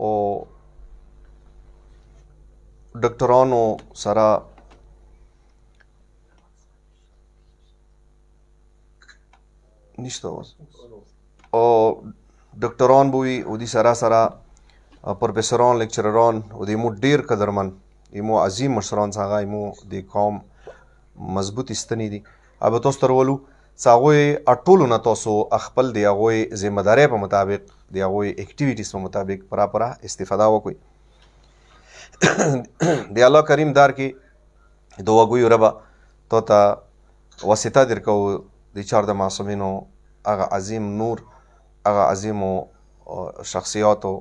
او ډاکټرانو سره نشته او ډاکټران به وي او دې سره پروفیسران لیکچرران او د مو ډیر قدرمن ایمو عظیم مشران څنګه ایمو د قوم مضبوط استنی دي اب تاسو تر ولو څاغوي اټولو نه تاسو خپل دی هغوی ذمہ داری په مطابق دی هغوی اکټیویټیز په مطابق پراپره استفاده وکړئ دی الله کریم دار کې د وګوي ربا تو ته واسطه درکو د چار د معصومینو هغه عظیم نور هغه عظیمو شخصیاتو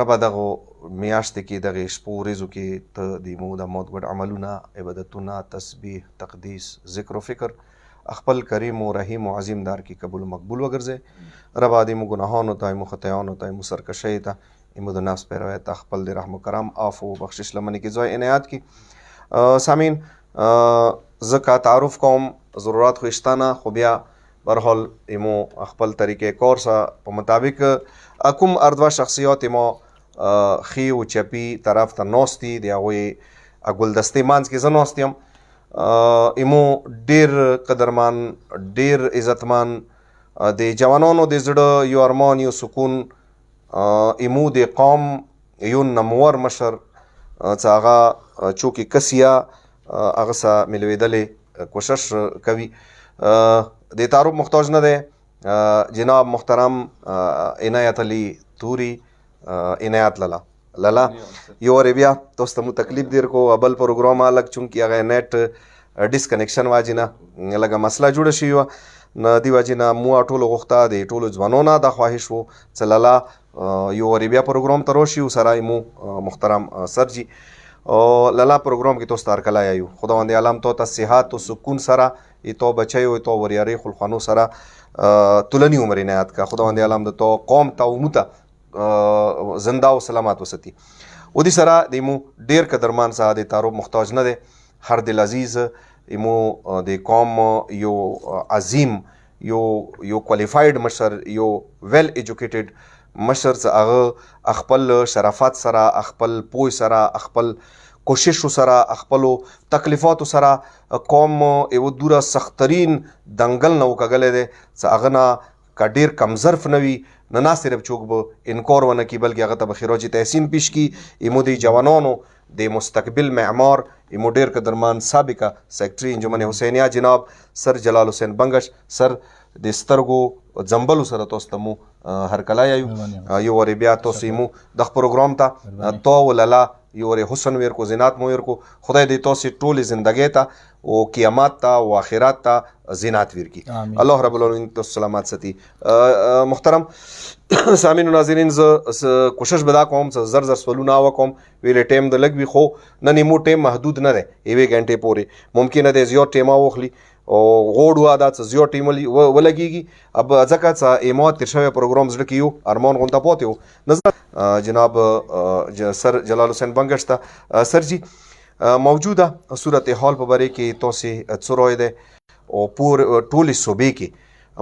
ربا دغه میاشتې کې دغه شپو ورځو کې ته د مو د موت ګډ عملونه عبادتونه تسبیح تقدیس ذکر و فکر خپل کریم و رحیم و عظیم دار کې قبول مقبول وګرځي ربا د مو ګناهانو ته مو خطایانو ته مو سرکشۍ ته امو د نفس پیروي ته خپل د رحم و کرم عفو و بخشش لمنې کې ځای عنایت کی سامعین زکه تعارف کوم ضرورت خو شته نه خو بیا برحال امو خپل طریقې کار سره په مطابق کوم اردوه شخصیات امو خی و چپی طرف ته نوستی دی هغوی ګلدستې منځ کې زه ناست یم امو ډیر قدرمن ډیر عزتمن د جوانانو د زړه یو ارمان یو سکون امو د قوم یو نمور مشر څه هغه چوکې کسیه هغه سره ملوېدلې کوشش کوي د تعارف محتاج نه دی جناب محترم عنایت علي توري عنایت لالا یو وارې بیا تاسو ته مو تکلیف دیر کو بل پروګرام لږ چونکې هغه نیټ ډسکنیکشن واجې نه لږه مسله جوړه شوې وه نه دې وجې نه مو ټولو غوښته د ټولو ځوانانو دا خواهش و چې لالا یو وارې بیا پروګرام ته راشي سره مو محترم سرجي لالا پروګرام کې تاسو ته هرکلی یایو خداوند عالم تو ته صحت و سکون سره تو بچیو تو وریارې خلخوانو سره طولنی عمر عنایت کا خداوند عالم د تو قوم ته او موته زنده او سلامت وساتي او دې سره د مو ډیر قدرمان سره د تعارف محتاج نه دی هر دل عزیز امو د قوم یو عظیم یو کوالیفاید مشر یو ویل ایجوکیټډ مشر څه هغه خپل شرافت سره خپل پوه سره خپل کوشش سره خپلو تکلیفاتو سره قوم یو دوره سخترین دنګل نه وکړلی دی څه هغه نه که ډېر کمظرف نه وي نه صرف څوک به انکار ونه کړي بلکې هغه ته به خراج تحسین پیش کړي امو د جوانانو د مستقبل معمار امو ډېر قدرمان سابقه سیکرټري انجمن حسینیه جناب سر جلال حسین بنګش سر د سترګو ځمبلو سره تاسو ته مو هرکلی یایو یو وارې بیا تاسو امو دغه پروګرام ته تو ولله یو وارې حسن ویر کو زینات مو ویر کو خدای دې تاسو ټولې زندګۍ ته او قیامت ته او آخرت ته زینات ویر کی الله رب العالمین تاسو سلامت ساتي محترم سامعین و ناظرین زه کوشش به دا کوم چې زر سوالونه وکړم ویلې ټیم د لږ وي خو نن مو ټیم محدود نه دی یوې ګنټې پورې ممکنه دی زیات ټیمه واخلي او غوړ وا دا څه زیات ټیم ولګېږي اب ځکه څه ایمو تېر شوی پروګرام زړه کې یو ارمان غونته پاتې و نظر جناب سر جلال حسین بنګش ته سر جی موجوده صورتحال په باره کې تاسې څه رای دی او ټولې صوبې کې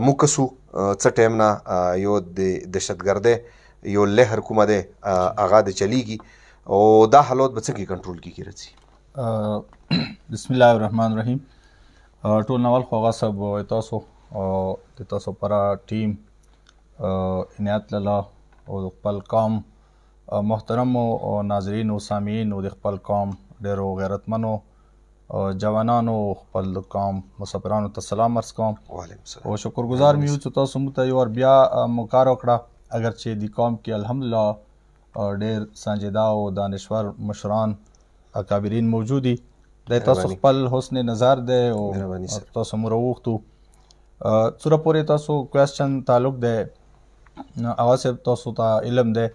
موږ کسو څه ټایم نه یو د دهشتګردۍ یو لهر کومه دی هغه د چلیږي او دا حالات به څنګه کنټرول کېږي راځي بسم الله الرحمن الرحیم ټول نوال خو هغه سب تاسو د تاسو پره ټیم عنایت لالا او خپل قوم محترم او ناظرین او سامعین او د خپل قوم ډېرو غیرتمنو جوانانو خپل قوم مسافرانو ته سلام عرض کوم او شکرګزار مې یو چې تاسو موږ ته یو ور بیا موقع راکړه اگر چې د قوم کې الحمدلله ډېر سنجیده او دانشور مشران اکابرین موجود دي د تاسو خپل حسن نظر دی او تاسو مو راوغوښتو څومره پورې تاسو کوېسچن تعلق دی هغه صرف تاسو ته علم دی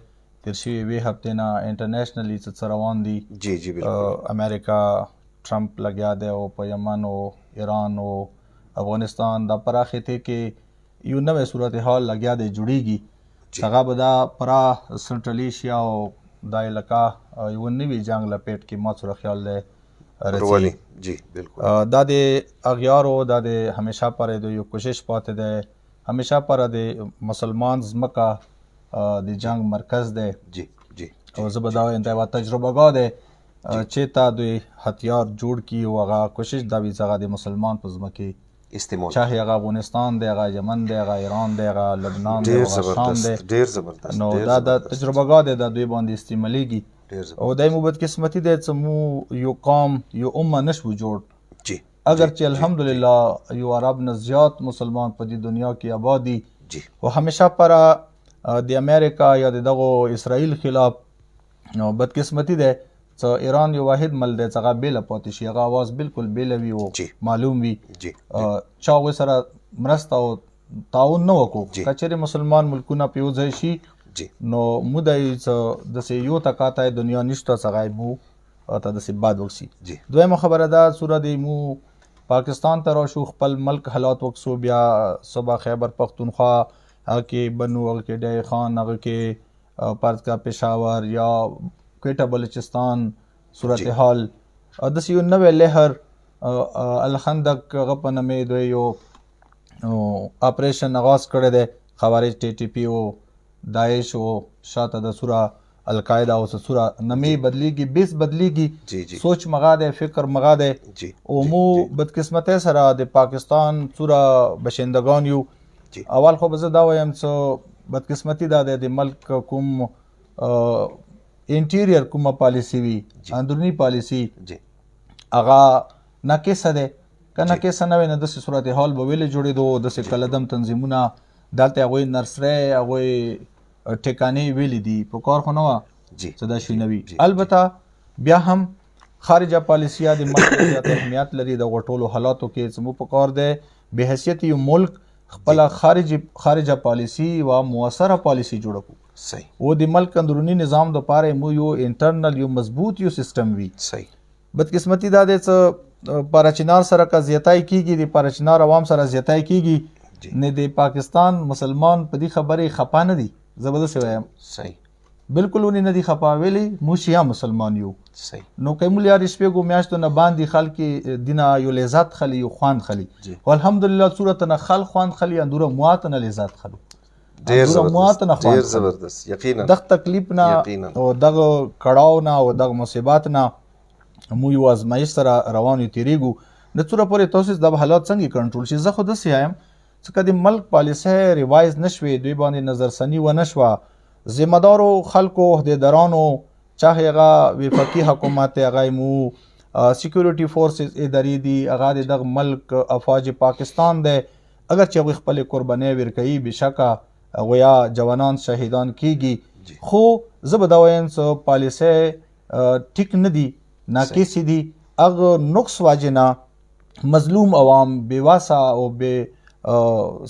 تېر شوي یوې هفتې نه انټرنیشنلي څه روان دي جی جی بالکل امریکا ټرمپ لګیا دی او په یمن او ایران او افغانستان دا پراخې ته کې یو نوې صورتحال لګیا دی جوړیږي هغه به دا پرا سنټرل ایشیا او دا علاقه یو نوي جنګ لپیټ کې ما سره خیال دی رولي جی بالکل دا د اغیارو دا د همیشه پر د یو کوشش پاتې دی همیشه پر د مسلمان ځمکه د جنگ مرکز دی جی جی او زه به دا وایم دا یوه تجربهګاه دی چېرته دوی هتیار جوړ کړي او هغه کوشش دا وي چې هغه د مسلمان په ځمکې استعمال چاهي هغه افغانستان دی هغه یمن دی هغه ایران دی هغه لبنان دی هغه شام دی ډېر زبردست نو دا د تجربهګاه دی دا دوی باندې استعمالیږي او دای مو بدقسمتي دی چې مو یو قوم یو امه نشو جوړ جی اگر چې الحمدلله یو عرب نه زیات مسلمان په دې دنیا کې آباد دي جی او همیشه پر د امریکا یا د دغه اسرائیل خلاف نو بدقسمتي دی چې ایران یو واحد مل دی چې هغه بیله پاتې شي هغه اواز بالکل بیله وي او معلوم وي چا هغوی سره مرسته او تعاون نه وکړو که چېرې مسلمان ملکونه په یو ځای شي نو موږ دی چې داسې یو تکاتی دنیا نشته چې هغه مو ته داسې باد وکړي دویمه خبره ده صوره دی مو پاکستان ته راشو خپل ملک حالات وکړو بیا صوبه خیبر پختونخوا هغه کې بنو هغه کې ډی خان هغه کې پرتګا پېښور یا کویټه بلوچستان صورتحال داسې یو نوی لهر الخندق هغه په نامې دوی یو اپریشن آغاز کړی دی خوارج ټي ټي پي او داعش او شاته د سوره القاعده او سوره نامې بدلیږي بیس بدلیږي سوچ مغا دی فکر مغا دی او مو بدقسمتۍ سره د پاکستان سوره بشندگان یو اول خو به زه دا وایم چې بدقسمتي دا دی د ملک کوم انټیریر کومه پالیسی وي اندرونی پالیسی هغه ناقصه دی که ناقصه نه وي نو داسې صورتحال به ولې جوړېدو داسې کلدم تنظیمونه دلته هغوی نرسرۍ هغوی ټکانې ویلي دي په کار خو نه وه چې دا شي نه وي البته بیا هم خارجه پالیسي د ملک زیات اهمیت لري دغو ټولو حالاتو کې چې مو په کار دی بحیثیت یو ملک خپله خارجه پالیسي و مؤثره پالیسي جوړه کړو او د ملک اندرونی نظام دپاره مو یو انټرنل یو مضبوط یو سیستم وي بدقسمتي دا دی چې پاراچینار سره که زیاتی کیږي د پاراچینار عوام سره زیاتی کیږي نه د پاکستان مسلمان په دې خبرې خفا نه دي زه به داسې وایم بالکل ونې نه دي خفا ویلی موږ شیعه مسلمان یو نو که موږ یا د شپږو میاشتو نه باندې خلک دینه یو لذت خلي یو خوند خلي خو الحمدلله صورت نه خل خوند خلي اندوره موات نه لذت خلو ډېر زبردست یقینا دغه تکلیف نه او دغه کړاو نه او دغه مصیبات نه مو یو ازمایش سره روان یو تېرېږو د څومره پورې تاسو دغه حالات څنګه کنټرول شي زه خو داسې وایم چې که د ملک پالیسۍ ریوایز نه شوې دوی باندې نظرسني ونه شوه ذمه دارو خلکو عهدهدارانو چاهې هغه وفاقي حکومت دی هغه مو سیکورټي فورسز ادارې دي هغه د دغه ملک افواج پاکستان دی اگر چې هغوی خپلې قربانۍ ورکوي بېشکه هغوی یا جوانان شهیدان کیږي خو زه به دا وایم چې پالیسۍ ټیک نه دي ناقصې دي هغه نقص واجې نه مظلوم عوام بېواسه او بې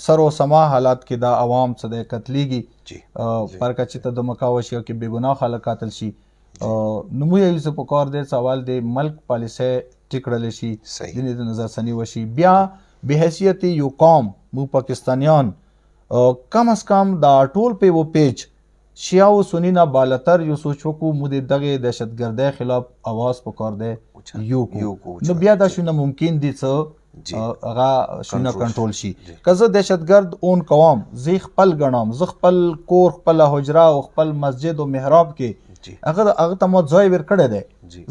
سر و سما حالات کې دا عوام څه دی قتلیږي پر که چې ته د مکه وشي او کې بېګناه خلک قتل شي نو موږ یې څه په کار دی چې اول د ملک پالیسۍ ټیک کړلی شي ځینې د نظرسني وشي بیا بحیثیت یو قوم موږ پاکستانیان کم از کم دا ټول په یو پیج شیعه او سني نه بالاتر یو سوچ وکړو موږ د دغې دهشتګردۍ خلاف اواز په کار دی یو کړو نو بیا دا شونه ممکن دي چې هغه شونه کنټرول شي که زه دهشتګرد اون کوم زه خپل ګڼم زه خپل کور خپله حجره او خپل مسجد او محراب کې هغه ته مو ځای ورکړی دی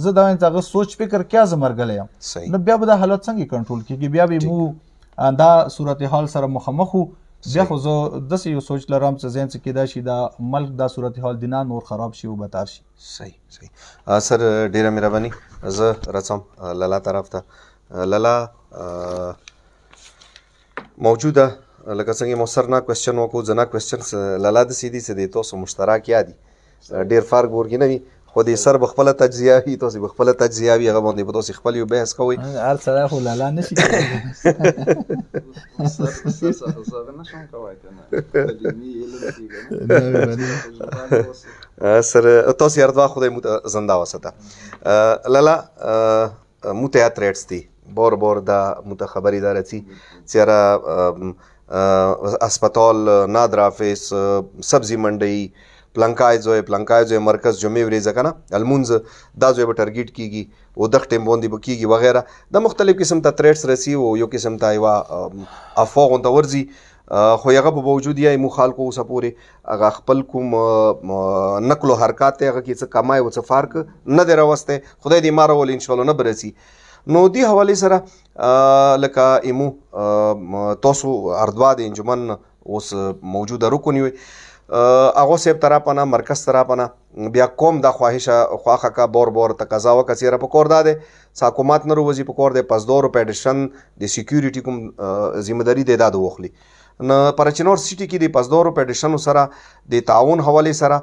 زه دا وایم چې هغه سوچ فکر کیا زه مرګلی یم نو بیا به دا حالت څنګه کنټرول کېږي بیا به مو دا صورتحال سره مخامخ وو بیا خو زه داسې یو سوچ لرم چې ذهن څه کېدای شي دا ملک دا صورتحال دینا نور خراب شي او بدتر شي صحیح سر ډیره مهرباني زه راځم لالا طرف ته لالا موجوده لکه څنګه مو سر نه کوېسچن وکړو زه نه کوېسچن لالا داسې دي چې د تاسو مشترک یا دي ډېر فرق ورکې نه وي خو د سر به خپله تجزیه وي تاسې به خپله تجزیه وي هغه باندې به تاسې خپل یو بحث کوئ هر سړی خو لالا نه شي سر تاسې هر دوه خدای مو ته زنده وساته لالا مو ته اتریټس دي بار دا مو ته خبرې دا راځي چې اسپتال نادر آفیس سبزی منډۍ پلانکای ځای مرکز جمعې ورځې که نه المونځ دا ځای به ټارګېټ کېږي او دغه ټایم باندې به کېږي وغیره دا مختلف قسم ته تریټس رسي او یو قسم ته یوه افوا غونته ورځي خو هغه په باوجود یې مو خلکو اوسه پورې هغه خپل کوم نقل و حرکات هغه کې څه کمای او څه فرق نه دی راوستی. خدای دې ما راولي انشاءالله نه به رسي. نو دې حوالې سره لکه ایمو تاسو اردوا د انجمن اوس موجوده رکن وي هغه صاحب طرفه نه مرکز طرفه نه بیا کوم دا خواخه کا بور تقاضا وکړه چیرې په کور دا دی حکومت نه روزي په کور دی پسدور پیډیشن د سکیورټي کوم ذمہ داری دی دا د وخلی نه پرچنور سټي کې د پسدور پیډیشن سره د تعاون حواله سره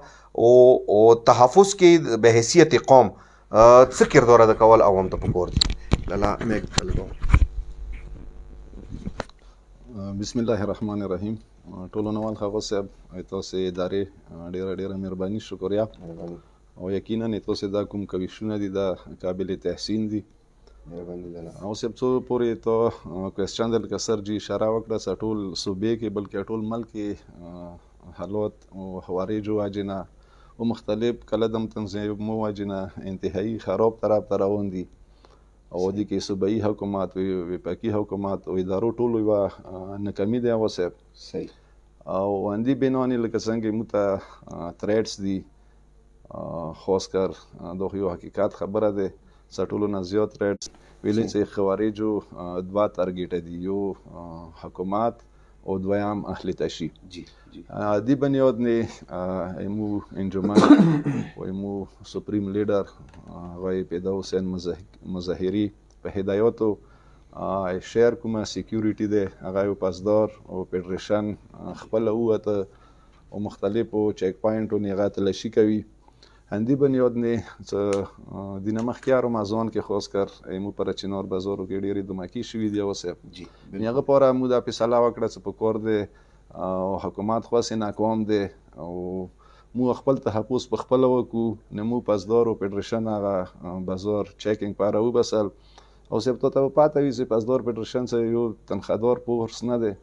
او تحفظ کې به حیثیت قوم څه کردار د کول عوام ته په کور دی. لالا میک کلو بسم الله الرحمن الرحیم. ټولو نوال خغو صاحب تاسو ادارې ډیره مهرباني شکریا او یقینا تاسو دا کوم کویشونه دي دا قابل تحسین دي. او صاحب څو پورې ته کوېسچن دل کسر جی اشاره وکړه ټول صوبې کې بلکې ټول ملک کې حالات او خوارجو واجنه او مختلف کلدم تنظیمو واجنه انتهایی خراب طرف ته روان دي او دي کې صوبایي حکومت وفاقي حکومت او ادارو ټول یوه ناکامي دی هغه صاحب صحیح او اندي بینانې لکه څنګه موږ ته تھریټس دي خاص کر دغه یو حقیقت خبره ده ټولو نه زیات تھریټس ویلې چې خوارجو دوه تارګېټ دي یو حکومت او دویم اهل تشی جی دی بنیاد نه ایمو انجمن و ایمو سپریم لیډر غوی پیدا حسین مظاهری په هدایاتو شهر کومه سکیورټي ده هغه یو پاسدار او فدریشن خپل وته او مختلفو چیک پوینټونو هغه تلشي کوي هندي بنیاد نه چې دینه مخکیارو مازون کې خاص کر ایمو پر چینور بازارو کې ډېری دماکی شوی دی اوسه جی هغه پوره مو د فیصله وکړه چې په کور دی او حکومت خاص ناکام دی او مو خپل تحفظ په خپل وکړو نمو پاسدار او فدریشن هغه بازار چیکینګ پاره وبسل او سب ته پاته وي چې پاسدار فدریشن سره یو تنخوادار پورس نه دی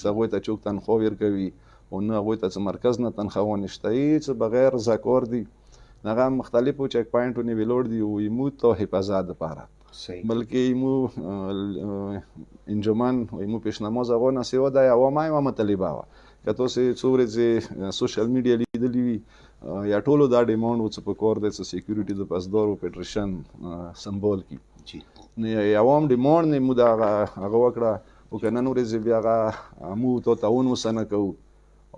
زغوی ته چوک تنخوا ورکوي او نه غوی ته مرکز نه تنخوا نشته چې بغیر زکور دی هغه مختلفو چیک پوینټونو ویلوړ دي او ایمو ته حفاظت لپاره بلکې ایمو انجمن او ایمو پیشنماز هغه نه سیوا د عوامي او مطالبه وا کته سه څورې سوشل میډیا لیدلی وي یا ټولو دا ډیماند و چې په کور د سکیورټي د پاسدار او فدریشن سمبول کی جی نه عوام ډیماند نه مو دا هغه وکړه او کنه نو رزي بیا هغه مو ته تاون وسنه کو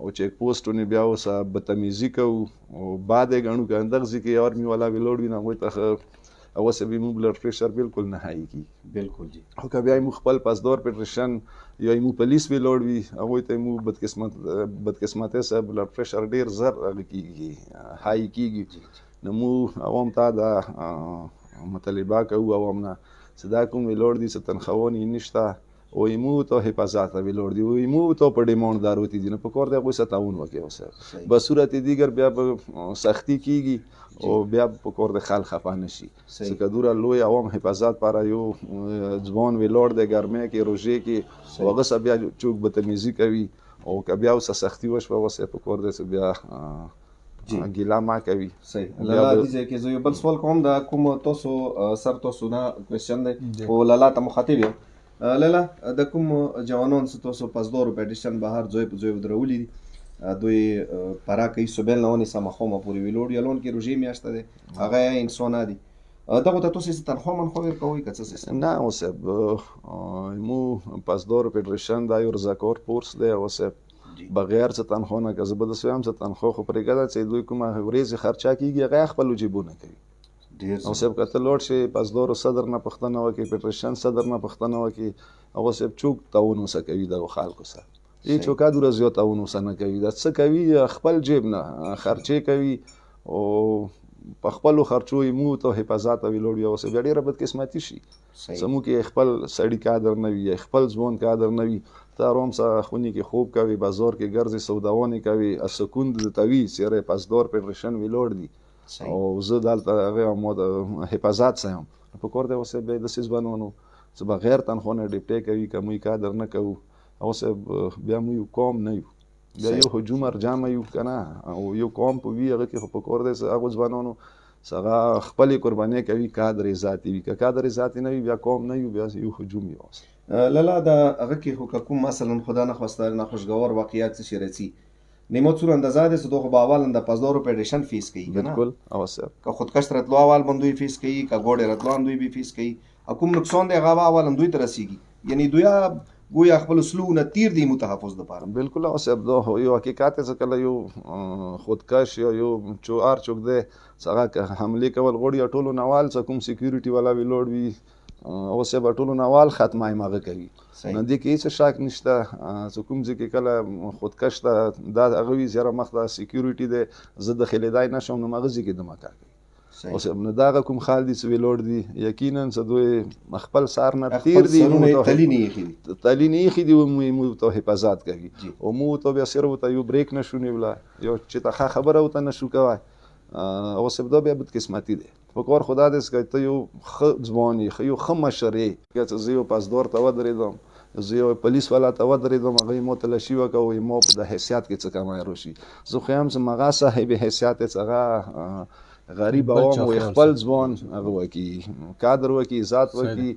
او چیک پوسټونه بیا اوسه بدتمیزي کوو او بعد یې ګڼو که اندغسې کې آرمي والا ویلوړ وي نو هغوی ته اوسه به مو بلډ پریشر بالکل نه هایي کېږي بالکل جی او که بیا یې مو خپل پاسدار فدریشن یا یې مو پولیس ویلوړ وي هغوی ته یې مو بدقسمتۍ سره بلډ پریشر ډېر زر هغه کېږي هایي کېږي نو مو عوام ته دا مطالبه کوو عوام نه چې دا کوم ویلوړ دي چې تنخوان یې نشته او ایمو ته حفاظت ویلوړ دی او ایمو ته په ډیماند داروتی دي نه په کور دی هغوی سره تعاون وکړي اوسه به صورت دیگر بیا به سختی کېږي او بیا په کور د خلک خفه نه شي ځکه دوره لوی عوام حفاظت پاره یو ځوان ویلوړ دی ګرمۍ کې روژې کې او هغه سره بیا چوک بدتمیزي کوي او که بیا اوسه سختي وشوه اوسه په کور دی بیا ګیله ما کوي صحیح لالا دې ځای کې زه یو بل سوال کوم دا کوم تاسو سر تاسو نه کوېسچن دی او لالا ته مخاطب یم لالا د کوم جوانان چې تاسو پاسدار او فدریشن بهر ځای په ځای ودرولي دي دوی پاره کوي سوبیل نه ونیسه مخامه پورې ویلوړ یلون کې روژې میاشته دی هغه انسانه دي دغه ته تاسو تنخوا منخوا ورکوئ که څه سیستم نه اوسه مو پاسدار فدریشن دا یو رضاکار پورس دی اوسه بغیر څه تنخوا نه که زه به داسې وایم څه تنخوا خو پرېږده چې دوی کومه ورځې خرچه کېږي هغه خپل جیبونه کوي او صاحب که ته لوړ شي پاسدارو صدر نه پوښتنه وکړي فدریشن صدر نه پوښتنه وکړي هغه صاحب چوک تعاون ورسره کوي دغو خلکو سره هېڅ چوکا دوره زیات تعاون ورسره نه کوي دا څه کوي خپل جیب نه خرچې کوي او په خپلو خرچو یې مو ته حفاظت ویلوړ وي اوسه بیا ډېره بدقسمتي شي زموږ کې خپل سړي کادر نه وي خپل ځوان کادر نه وي ته آرام سره خونې کې خوب کوي بازار کې ګرځي سوداوانې کوي سکون درته وي چېرې پاسدار فدریشن ویلوړ دي او زه دلته هغه مو د حفاظت سره یم په کور دی اوسه بیا داسې ځوانانو چې بغیر تنخوا نه ډیپټۍ کوي که موږ کادر نه کوو اوسه بیا موږ یو قوم نه یو بیا یو هجوم ارجامه یو که نه او یو قوم په وي هغه کې خو په کور دی چې هغو ځوانانو هغه خپلې قربانۍ کوي، کادر یې ذاتي وي. که کادر یې ذاتي نه وي بیا قوم نه وي، بیا یو هجوم وي. لالا د هغه کې خو که کوم مثلا خدا نخواسته ناخوشگوار واقعیت چه رسی نیمو چور اندازه ده صدوق با اول اند پاسدار فدریشن فیس کی بالکل اوسه که خودکش رتلو اول بندوی فیس کی که گوڑ رتلو اندوی بی فیس کی کوم نقصان ده غوا اول اندوی ترسیږي یعنی دویا گویا خپل سلو نه تیر دی متحفظ د پاره. بالکل اوسه دو یو حقیقت څه کله یو خودکش یا یو چوار چوک ده څنګه حمله کول غوړي ټولو نوال څه کوم سکیورټي والا وی لوړ وی اوسه به ټولو نوال ختمای ماغه کوي. نو دې کې هیڅ شک نشته چې کوم ځکه کله خودکش ته دا هغه وی زیره مخ د سکیورټي ده زه د خلیدای نشم نو مغزي کې د مکا کوي. اوس نو دا کوم خال دي چې ویلوړ دي یقینا چې دوی خپل سار نه تیر دي تلی نه خې دي مو ته حفاظت کوي او مو ته بیا سره وته یو بریک نشونی ولا یو چې ته خبره وته نشو کوي. اوس بده بیا بد قسمتي دي فکر خدا دې سکه ته یو خ ځواني یو خ مشري چې زه یو پاسدور ته ودرېدم زه یو پولیس والا ته ودرېدم هغه مو تلشي وکوي مو په حیثیت کې څه کمای روشي زه خو هم چې مغا صاحب حیثیت څنګه غریب او خپل ځوان هغه وکی کادر وکی ذات وکی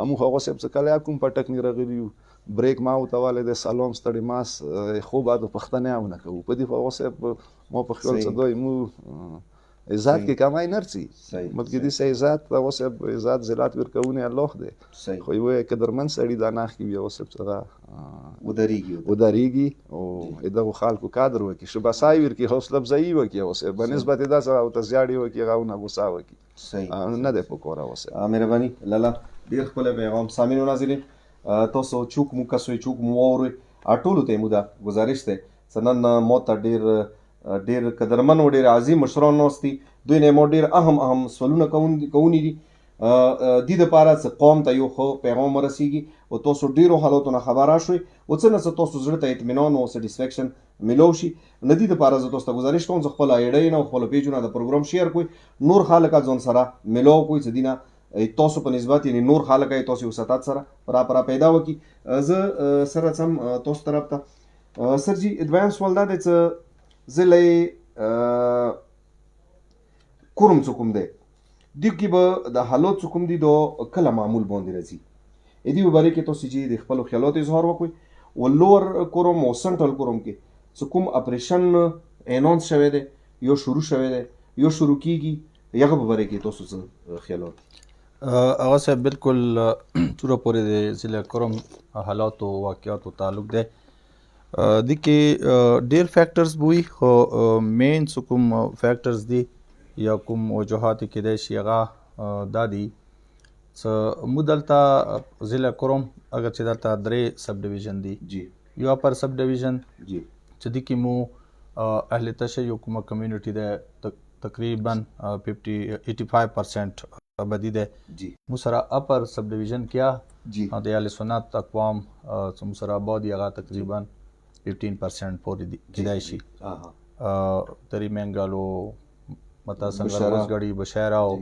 امو هغه سب څه کله کوم پټک نه رغلیو بریک ما او تواله د سلام ستړي ماس خو بعد پښتنه او نه کو په دې هغه سب مو په خپل څه دوی مو عزت کې کمای نرسي مګر دې سه عزت او سب عزت زلات ورکونه الله دې خو یو قدرمن سړي دا نه کی بیا سب څنګه ودرېږي او دغه خلکو کادر وکي شباسای ورکی حوصله افزایی وکي او سب بنسبت دا او تزیاړي وکي غاونه غوسا وکي نه ده پکوره وسه. مهرباني لالا ډیر خپل پیغام سامعین ناظرین تاسو چوک مو کسوي چوک مو اوري ټولو ته مو دا گزارش ده سنن مو ته ډیر قدرمن او ډیر عظیم مشران نوستي دوی نه مو ډیر اهم سوالونه کوونی دي د دې لپاره چې قوم ته یو خو پیغام ورسیږي او تاسو ډیرو حالاتونو خبره شوي او څنګه تاسو زړه ته اطمینان او سټیسفیکشن ملوشي نه دي لپاره زه تاسو ته گزارش کوم چې خپل ایډي نه خپل پیجونه د پروګرام شیر کوئ نور خلک ځون سره ملو کوئ چې دینه تاسو په نسبت یعنی نور خلک تاسو وساتات سره پر پیدا وکي زه سره سم تاسو طرف ته سر جی ایڈوانس ول دا چې زلې کوم څوک دی د کی به د حالات څوک دی دو کله معمول باندې راځي ا دې مبارک ته چې د خپل خیالات اظهار وکړي او لور کوم او سنټرل کوم کې کوم اپریشن اناونس شوه دی یو شروع شوه دی یو شروع کیږي یغه مبارک تاسو څه خیالات هغه سه بالکل تور پورې د ضلع کوم حالات او واقعیات تعلق ده د کې ډیر فیکٹرز بوي خو مین کوم فیکٹرز دي یا کوم وجوهات کې د شیغه دادي څ مدلتا ضلع کوم اگر چې دلته درې سب ډیویژن دي جی یو اپر سب ډیویژن جی چې د کې مو اهل تشیع کوم کمیونټي ده تقریبا 85% آبادی ده جی مو سره اپر سب ډیویژن کیا جی د اهل سنت اقوام مو سره آبادی هغه تقریبا 15% پورې کېدای شي تری منګالو متا څنګه روزګړی بشیره او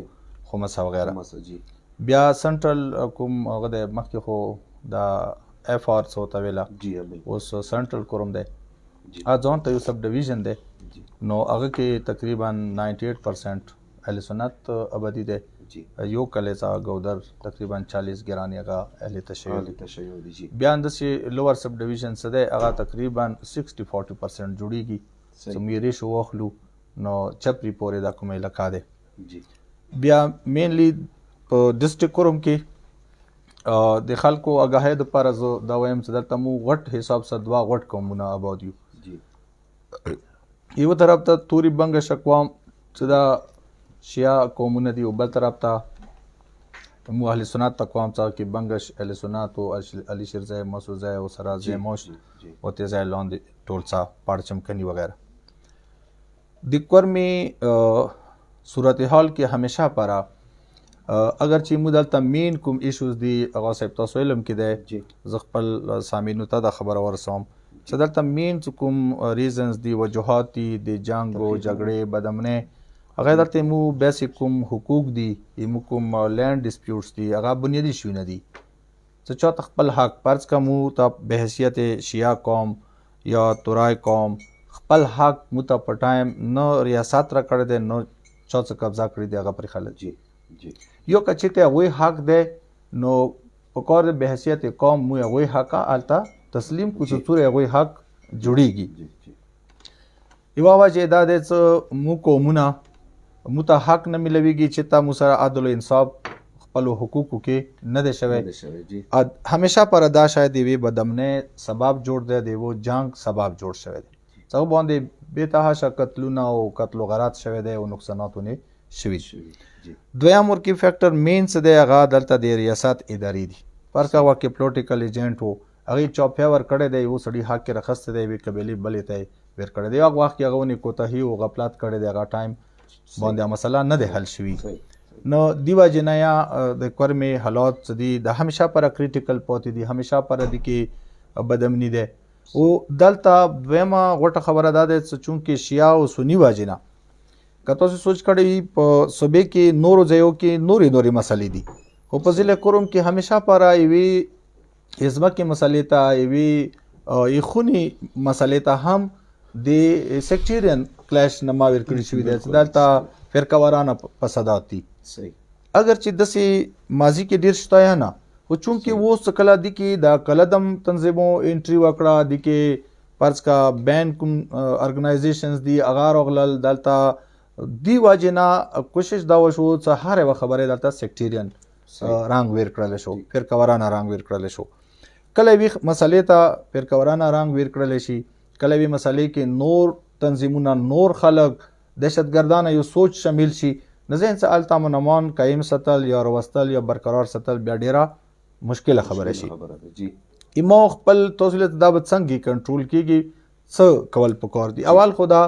خمسه وغیرہ بیا سنټرل کوم هغه د مخکې خو دا اف آر سو تا ویلا جی اوس سنټرل کوم ده ا ځون ته یو سب ډیویژن ده نو هغه کې تقریبا 98% اهل سنت آبادی ده یو کلیسا گودر تقریبا 40 ګرانی هغه اهل تشیع دي بیا اندسه لوور سب ډیویژن سده هغه تقریبا 60-40% جوړیږي سمیری شو واخلو نو چپری پورې دا کومه علاقہ ده بیا مینلی په ډیسټریکټ کوم کې د خلکو اگاهی د پر از دا وایم چې دلته مو غټ حساب سره دوا غټ کومونه آباد یو طرف ته توري بنګ شکوام چې دا شیعه قومونه دي او بل طرف ته مو اهل سنت اقوام څخه کې بنګش اهل سنت او علي شیرزای مسعودزای او سرازای موش او تیزای لاندې ټولڅا پړچم کني وغیرہ د کورمي صورتحال کې همیشه پارا اگر چې مدلته مین کوم ایشوز دي هغه صاحب تاسو علم کې ده ز خپل سامعینو ته د خبر ورسوم چې دلته مین کوم ریزنز دي وجوهات دي د جنگ او جګړې بدامنه هغه درته مو بیسیک کوم حقوق دي مو کوم لینډ ډیسپیوټس دي هغه بنیادی شونه دي چې چا خپل حق پرځ کوم ته به حیثیت شیعه قوم یا تورای قوم خپل حق مو ته پټایم نو ریاست را کړی دی نو چا څه قبضه کړي دي هغه پرې خلک جی جی یو که چېرته هغوی حق دی نو په کار د به حیثیت قوم مو هغوی حق هلته تسلیم کړو چې څومره هغوی حق جوړیږي. یوه وجه دا دی چې مو قومونه مو ته حق نه میلویږي چې تا مو سره عدل و انصاف خپلو حقوقو کې نه دی شوی. همیشه پر دا شاید د یوې بدامنۍ سبب جوړ دی، د یوه جنګ سبب جوړ شوی دی، څه باندې بېتحاشه قتلونه او قتل و غارت شوی دی او نقصاناتونه شوي دي. دویم ورکی فیکټر مین څه دی هغه دلته د ریاست اداري دي. فرض هغه کې پولیټیکل ایجنټ و هغې چا فیور کړی دی، یو سړي حق کې رخصتی دی، یوې قبیلې بلې ته یې ویر کړی دی، هغه وخت کې هغه ونې کوتاهي او غفلت کړی دی، هغه ټایم باندې مسله نه دی حل شوي. نو دی وجې نه یا د کورمې حالات څه دي د همیشه پر کریټیکل پاتې دي، همیشه پر دي کې بدامني دی. او دلته دویمه غوټه خبره دا ده چې چونکې شیعه او سني وجې نه که تاسو سوچ کړی په صوبې کې نورو ځایو کې نورې مسلې دي، خو په ضلع کوروم کې همیشه پر یوې ځمکې مسلې ته یوې خوني مسلې ته هم د سیکټیرین کلیش نه ماویر کړي شوي دی چې دلته فرقه وارانه فسادات دي. اگر چې داسې ماضي کې ډېر شته نه، خو چونکې اوس کله دي کې د کلدم تنظیمو انټري وکړه، دي کې فرض کا بین کوم ارګنایزیشنز دي هغه راغلل دلته، دی وجې نه کوشش دا وشو چې هر یوه خبرې دلته سیکټیرین رنګ ویر کړلی شو، فرقه وارانه رنګ ویر کړلی شو. کله یوې مسلې ته فرقه وارانه رنګ ویر کړلی شي، کله یوې مسلې کې نور تنظیمونه نور خلک دهشتګردانه یو سوچ شامل شي، نو ذهن څه هلته امن امان قایم ساتل یا روستل یا برقرار ساتل بیا ډېره مشکله خبره شي. ایما خپل تاسو ته دا به څنګه کنټرول کیږي، څه کول پکار دي؟ اول خو دا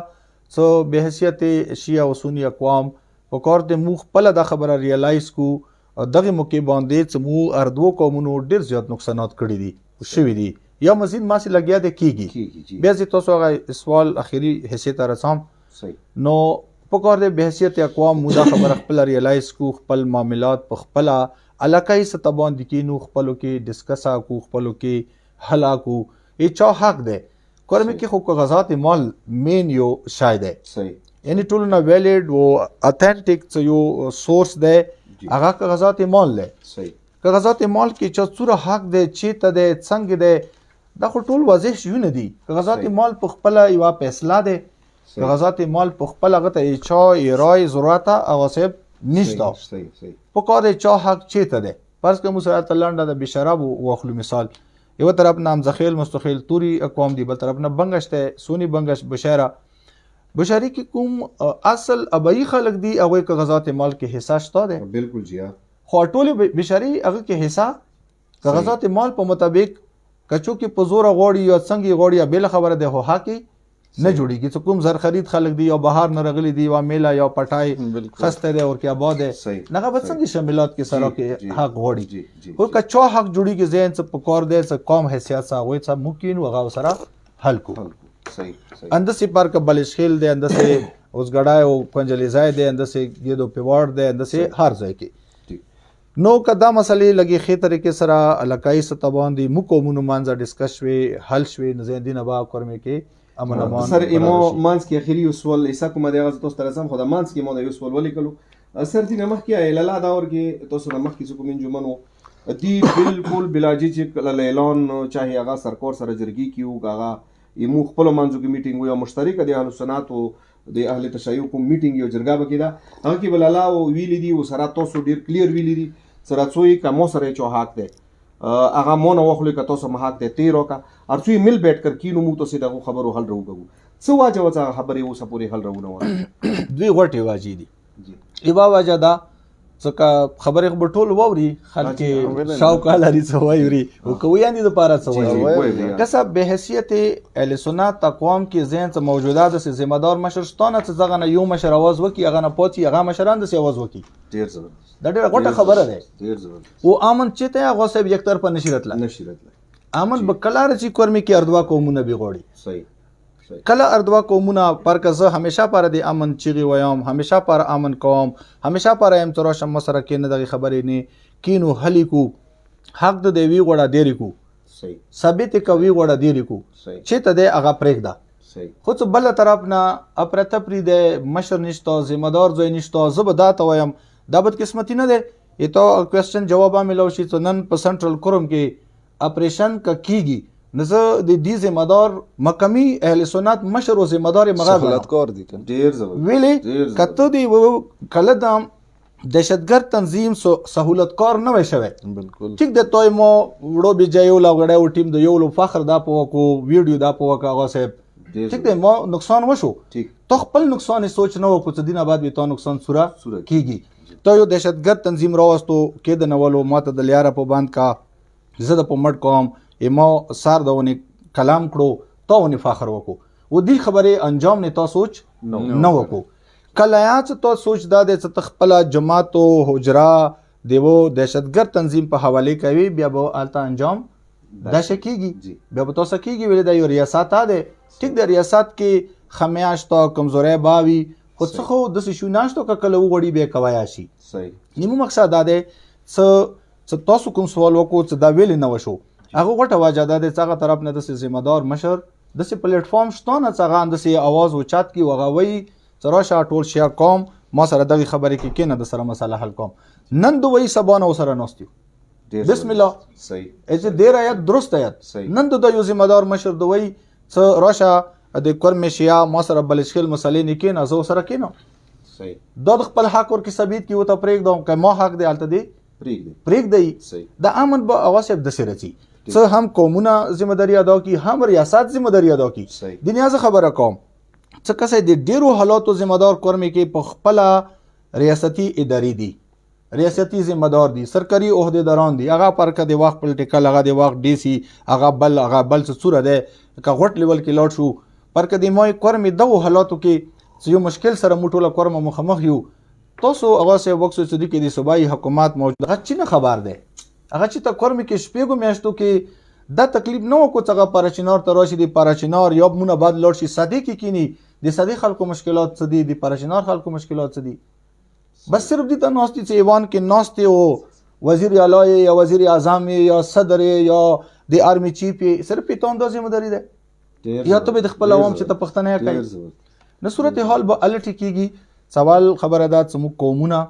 څه به حیثیت شیعه او سني اقوام پکار دی مو خپله دا خبره ریالایز کو دغه موقع باندې چې مو اردو قومونو ډېر زیات نقصانات کړي دي شوي دي یا مزید ماسې لګیا دی کیږي. بیا زه تاسو هغه سوال اخري حیثیت ته رسام نو پکار دی به حیثیت اقوام مو دا خبره خپله ریالایز کو، خپل معاملات په خپله علاقایي سطح باندې کینو، خپلو کې ډسکسه کو، خپلو کې حل کو. ای چا حق دی کورمې کې خو کاغذات مال مین یو شای دی، یعنی ټولو نه ویلیډ او اتھنټیک څه یو سورس دی هغه کاغذات مال دی. کاغذات مال کې چا څوره حق دی چېرته دی څنګه دی دا خو ټول واضح شیونه دي. کاغذات مال په خپله یوه فیصله دی، کاغذات مال په خپل هغه ته چا رای ضرورت هغه صاحب نشته، په کار چا حق چېرته دی. فرض که موږ سره لنډه د بشراب واخلو مثال، یوه طرف نه امزخیل مستخیل توري اقوام دي، بل طرف نه بنګش دی سونی بنګش بشاري کې کوم اصل ابایي خلک دي هغوی کاغذات مال کې حصه شته دی. بالکل جی خو ټولې بشاري هغه کې حصه کاغذات مال په مطابق کچو کې په زوره غواړي یا څنګه غواړي یا بېله خبره دی خو حق نه جوړیږي. چې کوم زر خرید خلک دي یا بهار نه راغلي دي یا میله یا پټای خسته دی او کې آباد دی هغه به څنګه شاملات کې سره کې حق غواړي. خو که چا حق جوړیږي ذهن څه په کار دی څه قوم حیثیت څه هغوی څه ممکن هغه سره حل کو. اندسې پر که بلشخیل دی، اندسې اوسګړای او پنجلیزای دی، اندسې ګیدو پیواړ دی، اندسې هر ځای کې نو که دا مسلې لږې ښې طریقې سره علاقایي سطح باندې موږ قومونو منځه ډسکس شوې حل شوې نو ذهن دي نه به کورمې کې امن امان سر ایمو مانس کې اخیری یو سوال ایسا کومه دی هغه تاسو ته رسم خو د مانس کې مو د یو سوال ولیکلو سر دې نه مخکې ایلالا دا اور کې تاسو نه مخکې څه کوم انجمنو دی بالکل بلاجی چې اعلان چاهي هغه سرکور سره جرګي کیو هغه ایمو خپل منځو کې میټینګ وي او مشترک دي اهل سنت او د اهل تشیع کوم میټینګ یو جرګه بکیدا هغه کې بلالا او ویلی دي او سره تاسو ډیر کلیر ویلی دي سره څوی کوم سره چو حق دی هغه مون واخلو که تاسو محاق دی تیرو کا ارڅوی مل بیٹھ کر کینو مو تاسو دغه خبرو حل راوګو څه واجه وڅه خبرې اوسه پوری حل راوونه دوی غټي واجی دي ایوا واجه دا څه خبرې خبر ټول ووري خلک شاوکا لري څه وایوري او کوی اندي د پاره څه وایي کسب به حیثیت اهل سنت اقوام کې ذهن څه موجوده د ذمہ دار مشرستانه څه زغه نه یو مشر आवाज وکي هغه نه پوتي هغه مشران د سی आवाज وکي ډیر زبردست دا ډېره غوټه خبره ده ډیر زبردست او امن چې ته هغه صاحب یک طرفه نشیرتله امن به کلار چې کورمې کې اردوا قومونه به غوړي صحیح کله اردوا قومونه پر کزه همیشه پر د امن چیغي ویم همیشه پر امن قوم همیشه پر ام تراشم مسره کې نه دغه خبرې نه کینو هلی کو حق د دیوی غوړه دیری کو صحیح ثابت کوي غوړه دیری کو چې ته د هغه پرېږده خو څه بله طرف نه اپرته پرې دی مشر نشته ذمهدار ځای نشته زه به دا ته وایم دا بدقسمتي نه دی ایتو کوېسچن جواب هم میلاو شي څه نن په سنټرل کوروم کې اپریشن که کیږي نو زه د دې ذمهدار مقامي اهل سنت مشر و ذمهدار یې مغه سهولتکار دي ویلې که ته دې کله د دهشتګرد تنظیم سهولتکار نه وی شوی بالکل ټیک د توی مو وړو بجایو لا غړیو ټیم د یو لو فخر دا په کو ویډیو دا په کا هغه صاحب ټیک دی مو نقصان وشو تو خپل نقصان سوچ نه وکړو څه دینه بعد به تو نقصان سورا کیږي ته یو دهشتګرد تنظیم راوستو کې د نولو ماته د لیاره په باند کا زه د پمړ کوم ایمو سار دونی کلام کړو تو ونی فخر وکړو و دې خبره انجام نه تو سوچ نه وکړو کله یاڅ تو سوچ دا د تخپل جماعت او حجرا دیو دهشتګرد تنظیم په حواله کوي بیا به الته انجام دا شکیږي بیا به تاسو کیږي ویل دا یو ریاست ده ټیک د ریاست کې خمیاش تو کمزوري باوي خو څه خو د شو ناشتو کله وړي به کوي شي صحیح نیمه مقصد دا ده څه تاسو کوم سوال وکړو څه دا ویل نه وشو هغه غټه واجه ده څنګه طرف نه د ذمہدار مشر د سي پلیټ فارم شته نه څنګه د سي आवाज وچات کی وغوي تراشه ټول شیا قوم ما سره دغه خبرې کې کینه د سره مسله حل کوم نن دوی سبانه سره نوستیو بسم الله صحیح اځ ډیر آیات درست آیات نن د یو ذمہدار مشر دوی څ راشه د کورم شیا ما سره بلشخل مسلې نه کینه زو سره کینه صحیح د خپل حق ور کې ثابت کی وته پرېګ دوم که ما حق دی الته دی پرېګ دی صحیح د امن به اواسب د سره چی څه هم قومونه ذمہداري ادا کی هم ریاست ذمہداري ادا کی دنیا ز خبره کوم څه کسه د ډیرو حالاتو ذمہدار کورمي کې په خپل ریاستي اداري دي ریاستي ذمہدار دي سرکاري عہدیداران دي هغه پر کده وخت پولیټیکل هغه د وخت ډي سي هغه بل څه صوره ده که غټ لیول کې لاړ شو پر کده مې کورمي دغه حالاتو کې یو مشکل سره موټوله کورم مخامخ یو تاسو هغه سه وخت چې د کې د صوبایي حکومت موجود هغه چې نه خبر ده هغه چې ته کورمي کې شپږو میاشتو کې دا تکلیف نه وکړو څنګه پارچینار ته راشي د پارچینار یا مونږ بعد لور شي صدې کې کینی د صدې خلکو مشکلات څه دي د پارچینار خلکو مشکلات څه دي بس صرف دي ته نوستي چې ایوان کې نوستي او وزیر اعلی یا وزیر اعظم یا صدر یا د آرمی چیف صرف په توند ذمہداري ده یا ته د خپل عوام چې ته پښتنه کوي نو صورت حال به الټ کیږي سوال خبره ده چې مو قومونه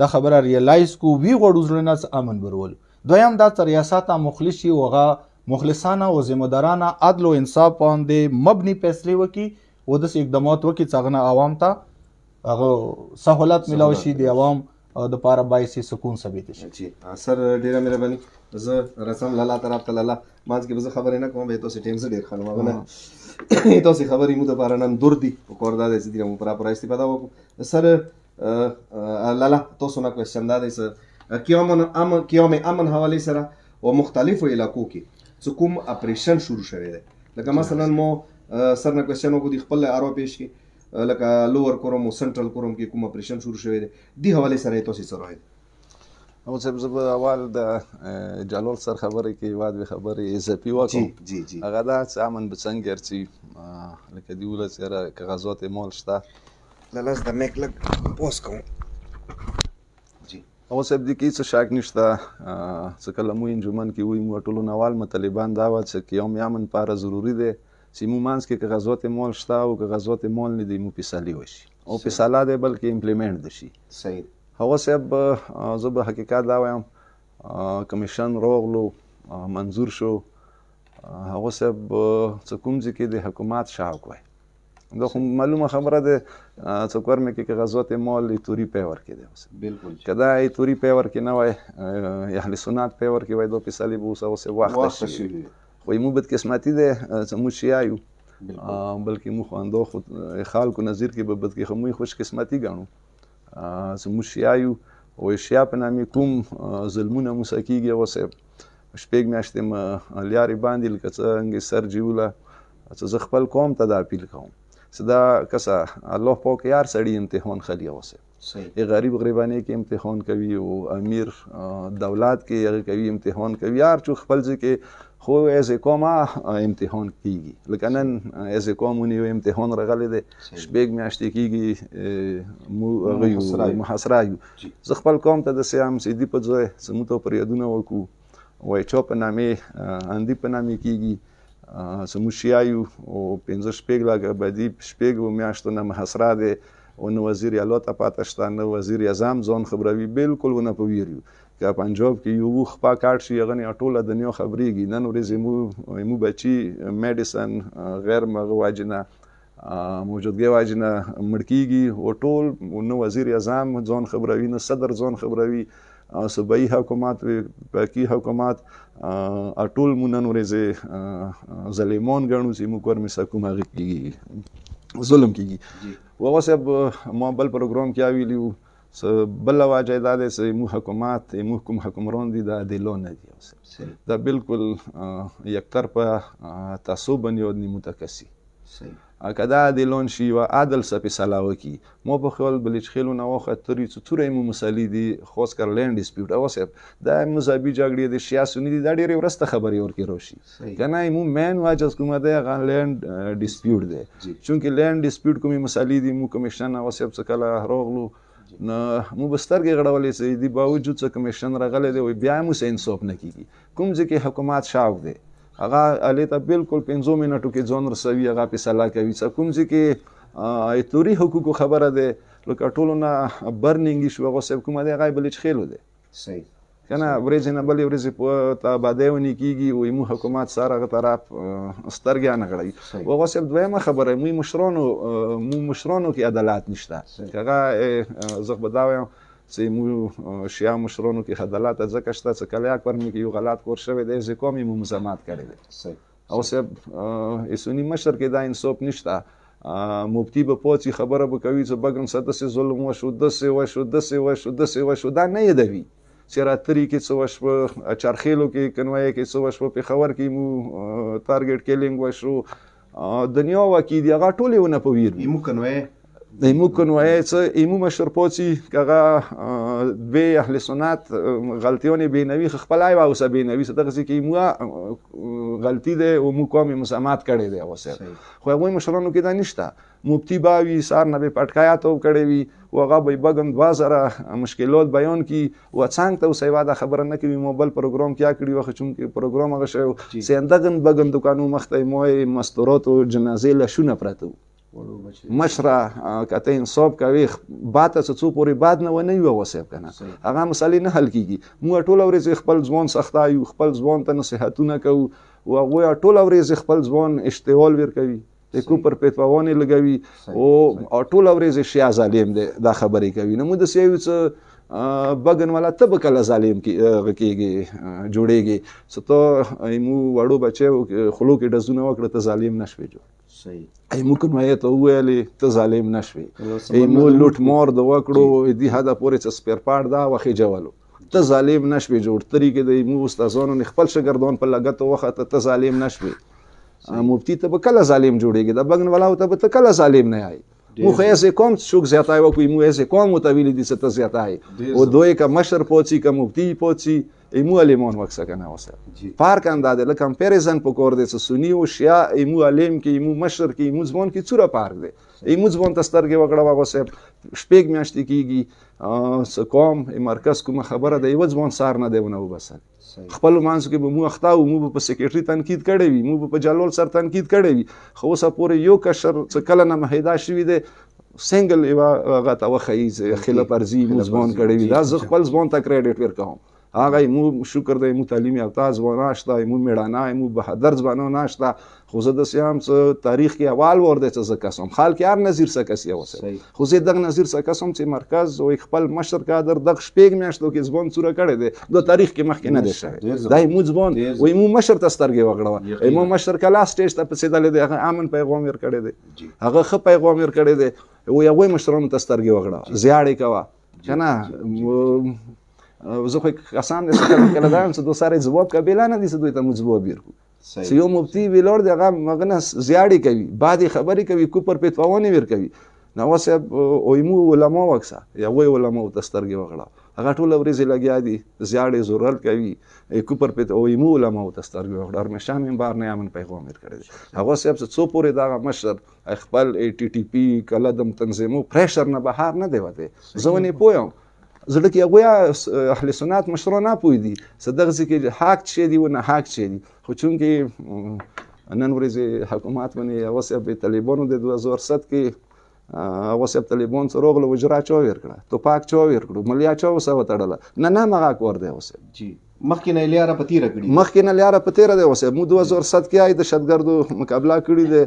دا خبره ریلایز کو وی غوړو زړه امن برول دویم دا ریاست مخلصي وغه مخلصانه او ذمہدارانه عدل او انصاف باندې مبني فیصله وکي او د اقدامات وکي څنګه عوام ته هغه سہولت ملاوي شي د عوام د پاره بایسي سکون ثابت شي جی سر ډیره مهرباني زه رسم لاله طرف ته لاله مانځ کې به خبرې نه کوم به تاسو ټیم زه ډیر خلم غواړم تاسو خبرې مو د پاره نن دور دي او کوردا د دې مو پر استفاده وکړو سر لاله تاسو نه کوېسچن دا دی سر کیوم امن حواله سره او مختلفو علاقو کې کوم اپریشن شروع شوی دی لکه مثلا مو سر نه کوېسچن وکړو د خپل ارو پیش کې لکه لوور کوروم او سنټرل کوروم کې کوم اپریشن شروع شوی دی دی حواله سره تاسو سره راځي او زه به اول د جلال سر خبرې کې واد به خبرې اضافي وکړم جی هغه دا چې امن به څنګه ارڅي لکه دی ولې سره کاغذات مال شته لاس د میک لګ پوس کوم او سب دي کې څه شک نشته څه کله مو انجمن کې وي مو ټولو نوال مطالبان دا و چې قیام یمن لپاره ضروری دی چې مو مانس کې کاغذات مال شته او کاغذات مال نه دي مو فیصله وشي او فیصله دی بلکې امپلیمنٹ دي شي صحیح هغه سب زه به حقیقت دا وایم کمیشن روغلو منظور شو هغه سب څه کوم چې د حکومت شاوک وای دا خو معلومه خبره ده چې کورمه کې کاغذات مال توري پیور کې ده بالکل کدا ای توري پیور کې نه وای اهل سنت پیور کې وای دو فیصله بو سه وخت شي خو مو بد قسمتي ده چې مو شیایو بلکې مو خواندو خو خلکو نظر کې به بد کې خو مو خوش قسمتي غاڼو چې مو شیایو او شیا په نامه کوم ظلمونه مسکیږي وسه شپږ میاشتې لیاري باندې لکه څنګه سر جوړه چې زه خپل قوم ته دا اپیل کوم صدا کسا الله پاک یار سړی امتحان خلی اوسه صحیح غریب غریبانه کې امتحان کوي او امیر دولت کې هغه کوي امتحان کوي یار چې خپل ځکه خو از کومه امتحان کیږي لکه نن از کومونی امتحان رغلی دی شپږ میاشتې کیږي مو غيو محاصره زه خپل قوم ته د سیام سیدی په ځای سمو ته پر یادونه وکړو وای چا په نامه اندی په نامه کیږي زموږ شیعه یو او 15 لکه بدي شپږو میاشتو نه محاصره دی او نه وزیر اعلی ته پاته شته نه وزیر اعظم ځان خبروي بالکل ونه په ویر یو که پنجاب کې یو خپا کاټ شي هغه نه ټوله دنیا خبرېږي نن ورځې مو بچي میډیسن غیر مغه واجنه موجودګۍ واجنه مړ کېږي او ټول نه وزیر اعظم ځان خبروي نه صدر ځان خبروي صوبایي حکومت پاکي حکومت ټول مو نن ورځې ظالمان ګڼو چې موږ ورمې سکوم هغه کېږي ظلم کېږي وغه صاحب ما بل پروګرام کې ویلي وو بله وجه دا دی چې موږ حکومت موږ کوم حکمران دي دا عادلان نه دي دا بالکل یکطرفه تعصب باندې نیمو تکسي که دا عادلان شي و عادل څه فیصله وکړي ما په خیال بلچ خیلو نه واخه ترې څه توره مو مسلې دي خاص کر لینډ ډسپیوټ او صاحب دا مذهبي جګړې د شیا سنی دي دا ډېرې ورسته خبرې ورکې راشي کنه مو مین واجه کومه ده هغه لینډ ډسپیوټ دی چونکې لینډ ډسپیوټ کومې مسلې دي مو کمیشن او صاحب څه کله راغلو نو مو بسترګې غړولې چې دی باوجود څه کمیشن راغلی دی بیا مو څه انصاف نه کیږي کوم ځکه حکومت شاو دی هغه علي ته بالکل 15 منټو کې ځون رسوي هغه فیصله کوي څه کوم ځکه ایتوري حقوقو خبره ده لکه ټولو نه برنینګ شو هغه سب کومه دی هغه بلچ خېلو دی صحیح کنه ورځ نه بلې ورځ په تا باندې ونی کیږي او مو حکومت سره هغه طرف سترګیا نه غړي هغه سب دویمه خبره مو مشرانو کې عدالت نشته هغه زغ بداوم چې مو شیا مشرانو کې عدالت ځکه شته چې کله اکبر مې یو غلط کور شوی دی چې کومې مو مزامات کړی دی او سب اسونی مشر کې دا انصاف نشته مفتی به پوڅي خبره به کوي چې بګم سدسه ظلم وشو دسه دا نه یدوي چې راتری کې څه وشو چرخیلو کې کنوای کې څه وشو په خبر کې مو ټارګټ کیلینګ وشو دنیا وکي دی هغه ټولې ونه په ویر مو کنوای ایمو کنوای څه ایمو مشر پوڅي کغه دوی اهل سنت غلطیونه بینوي خپلای او سه بینوي څه دغه کې مو غلطی ده او مو کومه مسامات کړي دی اوسه خو هغه مشرانو کې دا نشته مفتی باوی سار نه پټکایا ته کړي وي او هغه به بګم 2000 مشکلات بیان کی او څنګه ته سیوا دا خبره نه کوي موبایل پروګرام کیا کړی وخت چون کې پروګرام هغه شو سیندغن بګم دکانو مخته موي مستورات او جنازې له شونه پرته مشره کته انصاف کوي باته څو پورې باد نه ونی وسیب کنه هغه مسالې نه حل کیږي مو ټول ورځ خپل ځوان سختایو خپل ځوان ته نصيحتونه کوو او هغه ټول ورځ خپل ځوان اشتغال ور کوي د کوپر پټوانی لګوي او ټول ورځ شیا ظالم دا خبرې کوي نو د سیو څه بګن والا تب کله ظالم کیږي جوړيږي ستو ایمو وړو بچو خلو کې دزونه وکړه ته ظالم نشوي جوړ صحیح ایمو کوم ته ویلې ته ظالم نشوي ایمو لوټ مور د وکړو دې هدا پورې څه سپیر پارت دا وخی جوالو ته ظالم نشوي جوړ طریقې د ایمو استادانو خپل شاګردان په لګته وخت ته ظالم نشوي مفتی ته کله ظالم جوړيږي د بګن والا ته کله ظالم نه آی مو خیسه کوم شوک زیاتای وکوي مو ایسه کوم متویل دي ست زیاتای او دوی کا مشر پوڅي کا مفتی پوڅي ایمو علمون وکسه کنه وسه فرق انداده ل کمپیریزن پکور دي سنی او شیا ایمو علم کې ایمو مشر کې ایمو ځوان کې څوره فرق دي ایمو ځوان تسترګه وکړه وسه شپږ میاشتې کیږي کوم مرکز کوم خبره دی و ځوان سار نه دیونه وبسل خپل مانس کې به مو اخطا او مو په سیکریټری تنقید کړي وي مو په جلال سر تنقید کړي وي خو اوسه پورې یو کشر څه کله نه مهیدا شوی دی سنگل ایوا غته وخیز خلاف ارزي مزبان کړي وي دا ز خپل ځوان ته کریډټ ورکوم هغه مو شکر دی مو تعلیمي او تاز وناشته مو میړانا مو بهادر ځوانو ناشته خو زه د سیام څه تاریخ کې اول ورده څه قسم خال کې هر نظیر څه کس یو سه خو زه دغه نظیر څه قسم چې مرکز او خپل مشر کادر د شپږ میاشتو کې ځوان څوره کړي دی د تاریخ کې مخکې نه دی شوی دای مو ځوان وای مو مشر تسترګي وغړو مو مشر کلا سټیج ته پسیدل دی هغه امن پیغام ور کړی دی هغه خ پیغام ور کړی دی او یو مشرانو تسترګي وغړو زیاړې کوا کنه زه خو قسم دې کله دا چې دوه سره جواب قبیله نه دي چې دوی ته مجبور بیرکو چې یو مفتی ویلور دغه مغنس زیاړي کوي بعد خبرې کوي کوپر پټوانی ور کوي نو واسه اویمو علماء وکسا یا وای علماء تسترګي وغړه هغه ټول ورځې لګیا دي زیاړي ضرورت کوي کوپر پټ اویمو علماء تسترګي وغړه هرمشا منبر نه امن پیغام ور کړی هغه سب څو پورې دا مشر خپل ټي ټي پی کله دم تنظیمو پریشر نه بهار نه دی وته زونه پویم زړه کې هغه اهل سنت مشران نه پوي دي صدق چې حق چي دي و نه حق چي دي خو چون کې نن ورځې حکومت باندې هغه صاحب طالبانو د 2007 کې هغه صاحب طالبان څه راغله وجرا چا ورکړه توپاک چا ورکړو ملیا چا وسه وتړله نه مغه کور دی اوس جی مخکې نه لیاره په تیره کړي مخکې نه لیاره په تیره دی اوس مو 2007 کې آی د شتګردو مقابله کړې ده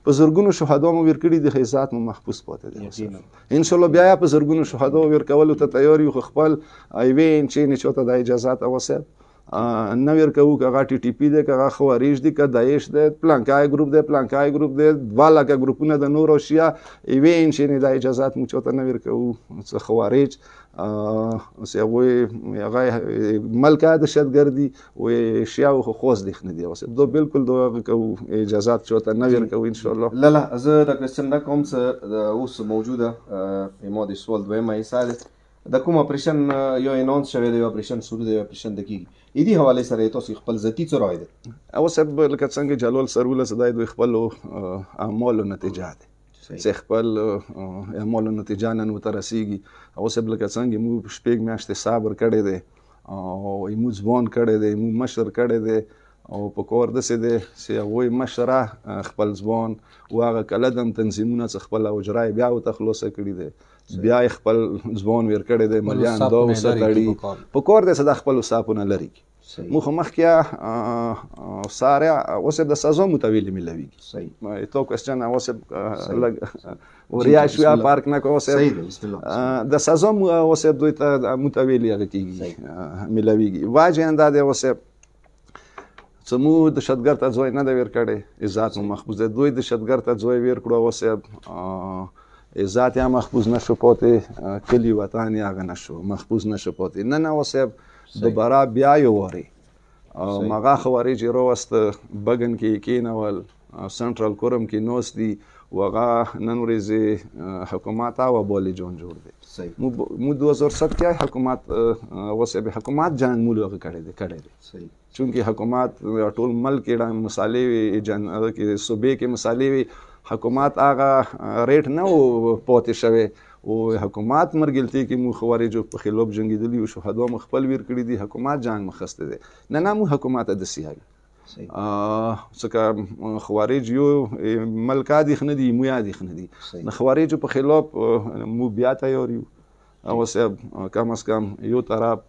په زرګونو شهدا مو ورکړي دي خیزات مو محفوظ پاتې دي ان شاء الله بیا په زرګونو شهدا ورکول ته تیار یو خپل ایوین چې نه چوته د اجازهات اوسه نو ورکو کغه ټي ټي پی د کغه خوارج دي ک داعش د پلانکای ګروپ د والا کا ګروپونه د نور او شیا ایوین چې نه د اجازهات مو چوته نو ورکو څه خوارج سی وای هغه ملکه د شتګردي او شیا او خوځ دي خنه دي اوسه دو بالکل دو کو اجازهات چوته نو ورکو ان شاء الله لا زه د کوېسچن دا کوم څه اوس موجوده مو د سوال دویمه حصہ د کوم اپریشن یو اناونس شوی دی اپریشن شروع دی اپریشن د کیږي اې دې حواله سره تاسو خپل ذاتی څه رائے ده او سب لکه څنګه جلال سرول صدای دوی خپل اعمال نتیجه ده چې خپل اعمال نتیجه نن وترسیږي او سب لکه څنګه مو شپږ میاشتې صبر کړی دی او مو ځوان کړی دی مو مشر کړی دی او په کور د سده سی هغه مشره خپل ځوان واغه کلدم تنظیمونه خپل اوجرای بیا او تخلص کړی دی بیا خپل ځوان ور کړی دی مليان دا وسړی په کور د صدا خپل صاحبونه لري مو مخکیا ساره اوسه د سزا متویل ملويږي صحیح تو کوېسچن اوسه لګ وریا شو پارک نه کوسه د سزا اوسه دوی ته متویل کیږي ملويږي واجه انداده اوسه سمو د شتګر ته ځوی نه دی ورکړی عزت مو محفوظ دی دوی د شتګر ته ځوی ورکړو اوسه عزت یا محفوظ نشو پاتې کلی وطن یا نشو محفوظ نشو پاتې نه اوسه دوباره بیا یو وری مغه خوارج روست بغن کې کینول سنټرال کورم کې نوس دی وغه نن ورځې حکومت او بولی جون جوړ دی مو 2007 کې حکومت اوسه به حکومت جنگ مولغه کړی دی صحیح چونکه حکومت ټول ملک کې مصالې وی جن کې صوبې کې مصالې وی حکومت هغه ریټ نه پاتې شوی او حکومت مرګلتي کې مو خوارجو په خلاف جنگیدلی او شهدا مخبل ور کړی دي حکومت جنگ مخسته دي نه مو حکومت د سیاګ څنګه خوارج یو ملک دي خنه دي مو یادي خنه دي نه خوارجو په خلاف مو بیا تیار یو او سه کم از کم یو طرف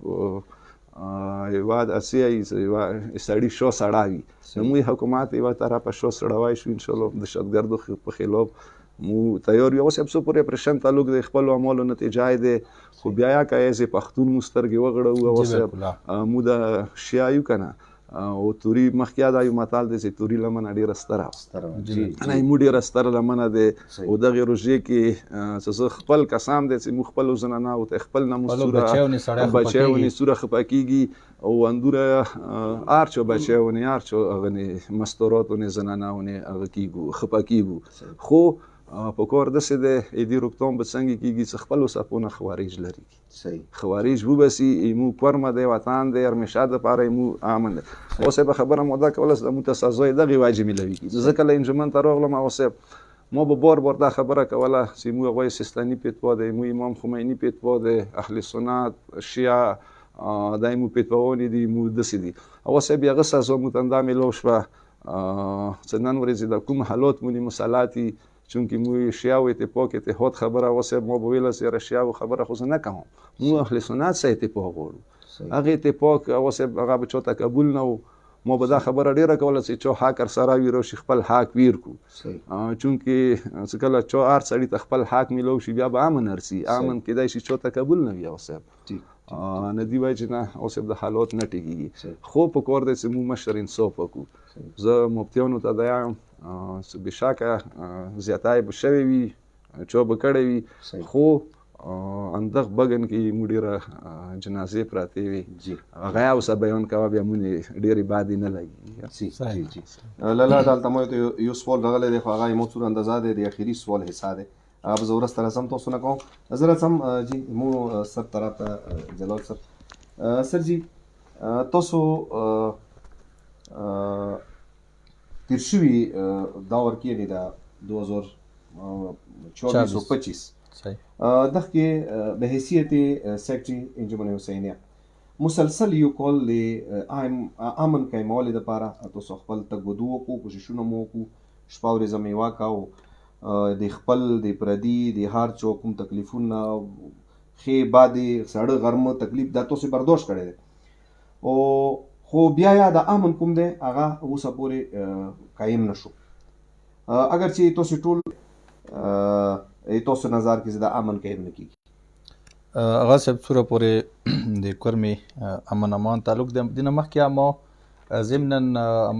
یواد اسیای سړی شو سړاوي نو حکومت یو طرف شو سړوي شو ان شاء الله د شتګردو په خلاف مو تیار یو سب سو پورې پرشن تعلق د خپل اعمالو نتیجه ده خو بیا کایزه پښتون مسترګي وغړو او سب مو د شیایو کنه او توري مخکیا دا یو متال دي چې توري لمن ډیره ستره انا مو ډیره ستره لمن ده او دغه روجي کې څه خپل قسم دي چې مخبل زنانه او خپل نمسوره بچاوني سوره خپکیږي او اندوره ارچو بچاوني ارچو غني مستوراتونه زنانهونه هغه کیږي خپکیږي خو په کور د سده ایدی روکتون به څنګه کیږي چې خپل وسپونه خوارج لري صحیح خوارج وو بسی مو پرمه د وطن د ارمشاد لپاره مو امن اوسه به خبره مو دا کوله د متسازوي دغه واجب لوي ځکه له انجمن ته راغلم اوسه مو به بار دا خبره کوله چې مو غوي سیستاني پیتوا د مو امام خمینی پیتوا د اهل سنت شیعه دایمو پیتواونی دی مو دسدي اوسه بیا غسه زو متندامه لوشوا څنن ورزي د کوم حالات مونږ مصالحاتي چونکه مو شیعه اتفاق اتحاد خبره واسه ما بویل سره شیعه خبره خو نه کوم مو اهل سنت سره اتفاق غواړو هغه اتفاق واسه هغه به چوته قبول نه مو به دا خبره ډیره کوله چې چا حق سره ویرو شي خپل حق ویر کو چونکه څکله چا ار سړی خپل حق ملو شي بیا به امن ارسي امن کېدای شي چوته قبول نه وي واسه نه دی وای چې نه اوسه د حالات نه ټیږي خو په کور د سمو مشر انصاف وکړو زه مفتیانو ته دایم بشاکه زیاتای بشوي وي چوب کړی وي خو اندغ بغن کې مډیره جنازې پراته وي هغه اوسه بیان کاوه بیا مونږ ډېری بعد نه لګي جی لاله دلته مو یو سوال راغلی دی خو هغه مو څور اندازه دی د اخیری سوال حصہ دی اب زور است رسم تو سن کوم حضرت سم جی مو سب طرف جلال سر جی تاسو تیرشوی داور کې دا 2024 او 25 دغه به حیثیت سیکرټری انجمن حسینیه مسلسل یو کول د امن قایمولو دپاره تاسو خپل تګ وکړو، کوششونه مو وکړو، شپه ورځ مې وکړو د خپل د پردي د هر چا کوم تکلیفونه ښې بدې ساړه غرمه تکلیف دا تاسو برداشت کړی دی او خو بیا یا د امن کوم دی هغه اوسه پورې قایم نشو. اگر چې تاسو ټول تاسو نظر کې د امن قایم نه کیږي هغه صاحب سوره پورې د کورمې امن امان تعلق د دینه مخکې ما ضمناً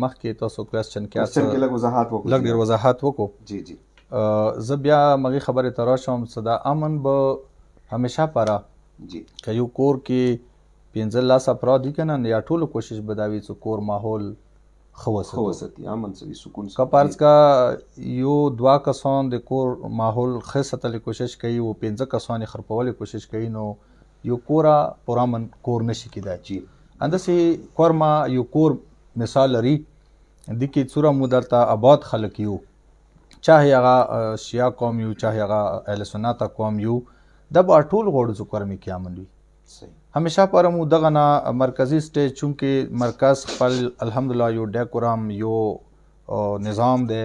مخکې تاسو کوېسچن کې لږ وضاحت وکړو، لږ ډېر وضاحت وکړو. جی جی زه بیا مغې خبرې ته راشم څه د امن به همیشه پاره جی که یو کور کې 15 افراد وي که نه یا ټولو کوشش به دا وي چې کور ماحول ښه وساتي، امن سوي سکون که فرض که یو 2 کسان د کور ماحول ښه ساتلې کوشش کوي او 15 کسان یې خرپولې کوشش کوي نو یو کوره پرامن کور نشي کیدای. جی همداسې کورما یو کور مثال لري دې کې څومره مو دلته آباد خلک یو، چاهې هغه شیعه قوم یو چاهې هغه اهل سنت قوم یو، دا به ټول غواړو چې کورمې کې امن وي. همیشه پاره مو دغه نه مرکزی سټیج چونکې مرکز خپل الحمدلله یو ډیکورام یو نظام دی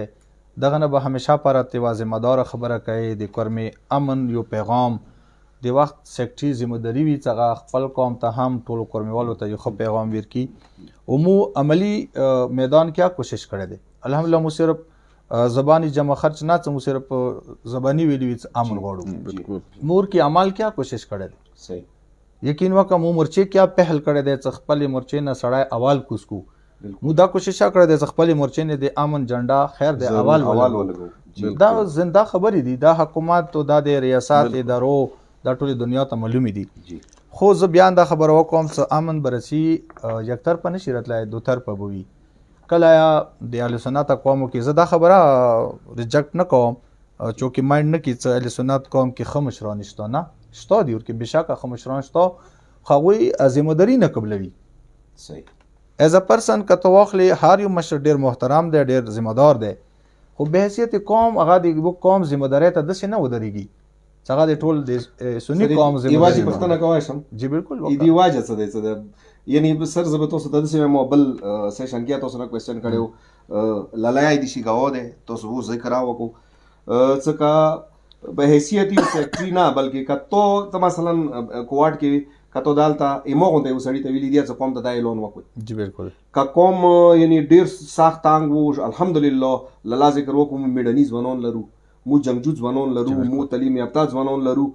دغه نه به همیشه پاره ته ذمہ دار خبره کوي د کورمې امن یو پیغام د وخت سیکټري ذمہ داری وي چې هغه خپل قوم ته هم ټولو کورمېوالو ته یو ښه پیغام ورکړي او مو عملی میدان کې کوشش کړی دی. الحمدلله مو صرف زبانی جمع خرچ نه څه مو صرف زبانی ویلی وي امن غواړو، مور کې عمل کیا کوشش کړی دی. صحیح یقین وکړه مو مرچې کیا پهل کړی دی چې خپلې مرچې نه سړی اول کوسکو مو دا کوشش کړی دی چې خپلې مرچې نه د امن جنډا خیر د اول ولګو. دا زنده خبرې دي، دا حکومت او دا د ریاست ادارو دا ټولې دنیا ته معلومې دي. خو زه بیا دا خبره وکړم چې امن برسي یک طرفه نشي راتلی، دو طرفه به وي. کله د اهل سنت قومو کې زه دا خبره ریجکټ نه کوم چونکې مایند نه کړي چې اهل سنت قوم کې ښه مشران شته، نه شته دي ورکې بېشکه ښه مشران شته خو هغوی ذمه داري نه قبلوي. صحیح ایز ا پرسن که ته واخلې هر یو مشر ډېر محترم دی ډېر ذمه دار دی خو به حیثیت قوم هغه د یو قوم ذمه دارۍ ته داسې نه ودرېږي چې هغه د ټول د سني قوم ذمه داري پوښتنه کولی شم؟ جی بالکل دې وجه څه دی څه یعنی سر زه به تاسو ته داسې وایم بل سیشن کې تاسو نه کوېسچن کړی و للی دي شیګاو دی تاسو اوس ذکر وکړو څه که به حیثیت یو سیکټري نه بلکې که ته مثلا کوواټ کې که ته دلته ایمو غونډه یو سړي ته ویلي دي چې قوم ته دا اعلان وکړي، جی بالکل که قوم یعنی ډېر سخت تانګ وو الحمدلله لالا ذکر وکړو مو میډني ځوانان لرو، مو جنګجو ځوانان لرو، مو تعلیم یافته ځوانان لرو،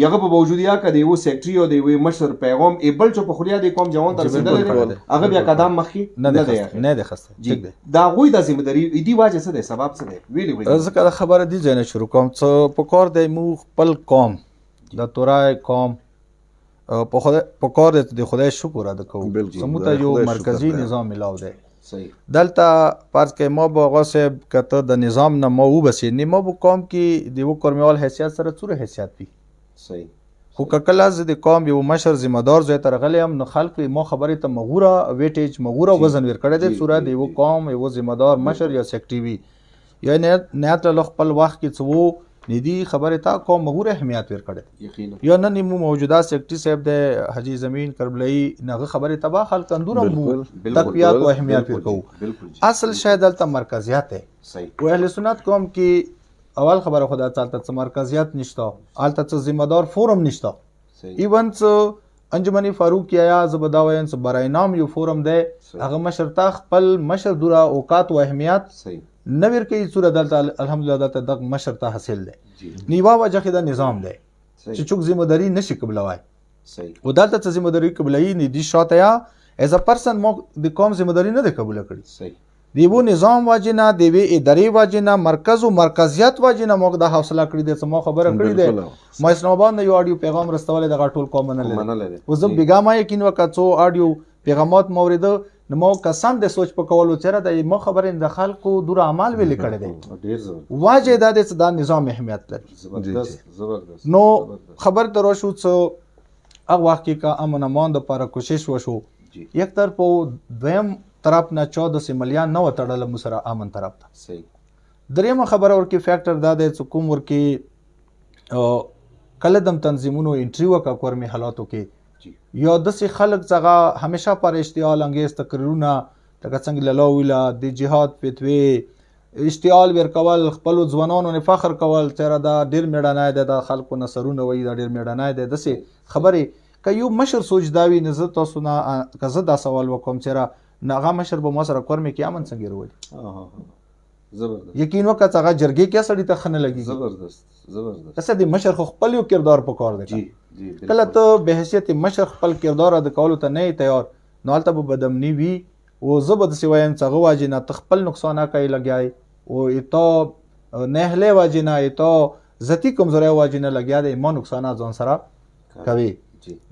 یغه په باوجود یا که د یو سیکټري او د یوې مشر پیغام ایبل چې په خوریا د قوم جوان ته رسېدلی دی هغه بیا قدم مخکې نه دی خسته. د هغوی دا ذمه داري دې وجه څه دی سبب څه دی ویلې ځکه دا خبره دې ځای نه شروع کوم څه په کار دی مو خپل قوم د تورای قوم په کار دی د خدای شکر ادا کوو زموږ ته یو مرکزي نظام ملاو دی. دلته فرض کړئ ما به هغه صاحب که ته د نظام نه ما وبسې ما به قوم کې د یوه کورمېوال حیثیت سره څومره حیثیت وي. خو که کله زه د قوم یو مشر ذمه دار ځای ته راغلی یم نو خلکو ما خبرې ته مغوره ویټیج مغوره وزن ورکړی دی څومره د یوه قوم یوه ذمه دار مشر یا سیکټري وي یا نیت له خپل وخت کې څه وو ندي خبرې ته قوم مغوره اهمیت ورکړی یا نن مو موجوده سیکټري صاحب د حاجي زمین کربلایي نغه خبرې ته به خلک اندوره مو تقویات او اهمیت ورکوو. اصل شاید دلته مرکزیت دی و اهل سنت قوم کې اول خبره خدا تعالی ته مرکزیت نشته، الته څه ذمہ دار فورم نشته. ایون څه انجمنی فاروق یا زبدا وین څه برای نام یو فورم دی هغه مشر ته خپل مشر دوره اوقات او اهمیت نه ورکوي څومره دلته الحمدلله دلته دغه مشر ته حاصل دی. نیوا وجه کې دا نظام دی چې څوک ذمہ داری نشي قبلوای او دلته څه ذمہ داری قبلایي نه دي شاته یا ایز ا پرسن مو د قوم ذمہ داری نه دی قبول کړی دیو نظام واجنه دیوی ادارې واجنه مرکز او مرکزیت واجنه موږ د حوصله کړی دی چې ما خبره کړی دی ما اسلام آباد نه یو اډیو پیغام رسولې د ټول قوم نه لري او زه بیګا ما یقین وکړ څو اډیو پیغامات مورید نو مو قسم د سوچ په کولو چیرې د مو خبرې د خلکو دور اعمال ویل کړی دی واجه د دې د نظام اهمیت لري نو خبر تر شو څو هغه وخت کې کا امن امان د لپاره کوشش وشو یک طرف دویم طرف نه 14 ملیان نه وتړل مو سره امن طرف ته. دریمه خبره ورکی فیکٹر دا دی چې کوم ورکی کله دم تنظیمونو انټریو کا کورمې حالاتو کې یا داسې خلک چې هغه همیشه پر اشتعال انګیز تقریرونه لکه څنګه لالا ویله د جهاد فتوې اشتعال ورکول، خپلو ځوانانو نه فخر کول چېرې دا ډېر مېړنی دی، د خلکو نه سرونه وایي دا ډېر مېړنی دی، داسې خبرې که یو مشر سوچ دا وي نو زه تاسو نه که زه دا سوال وکړم چېرې نو هغه مشر به ما سره کور مې کې امن څنګه راولي؟ یقین وکړه چې هغه جرګې کې سړي ته ښه نه لګېږي. زبردست داسې د مشر خو خپل یو کردار پکار دی. کله ته به حیثیت مشر خپل کردار ادا کولو ته نه یې تیار نو هلته به بدامني وي. و زه به داسې وایم چې هغه واجې نه ته خپل نقصانه کوي لګیا یې و ایتا نهلی واجې نه ایتا ذاتي کمزوری واجې نه لګیا دی ما نقصانات ځان سره کوي.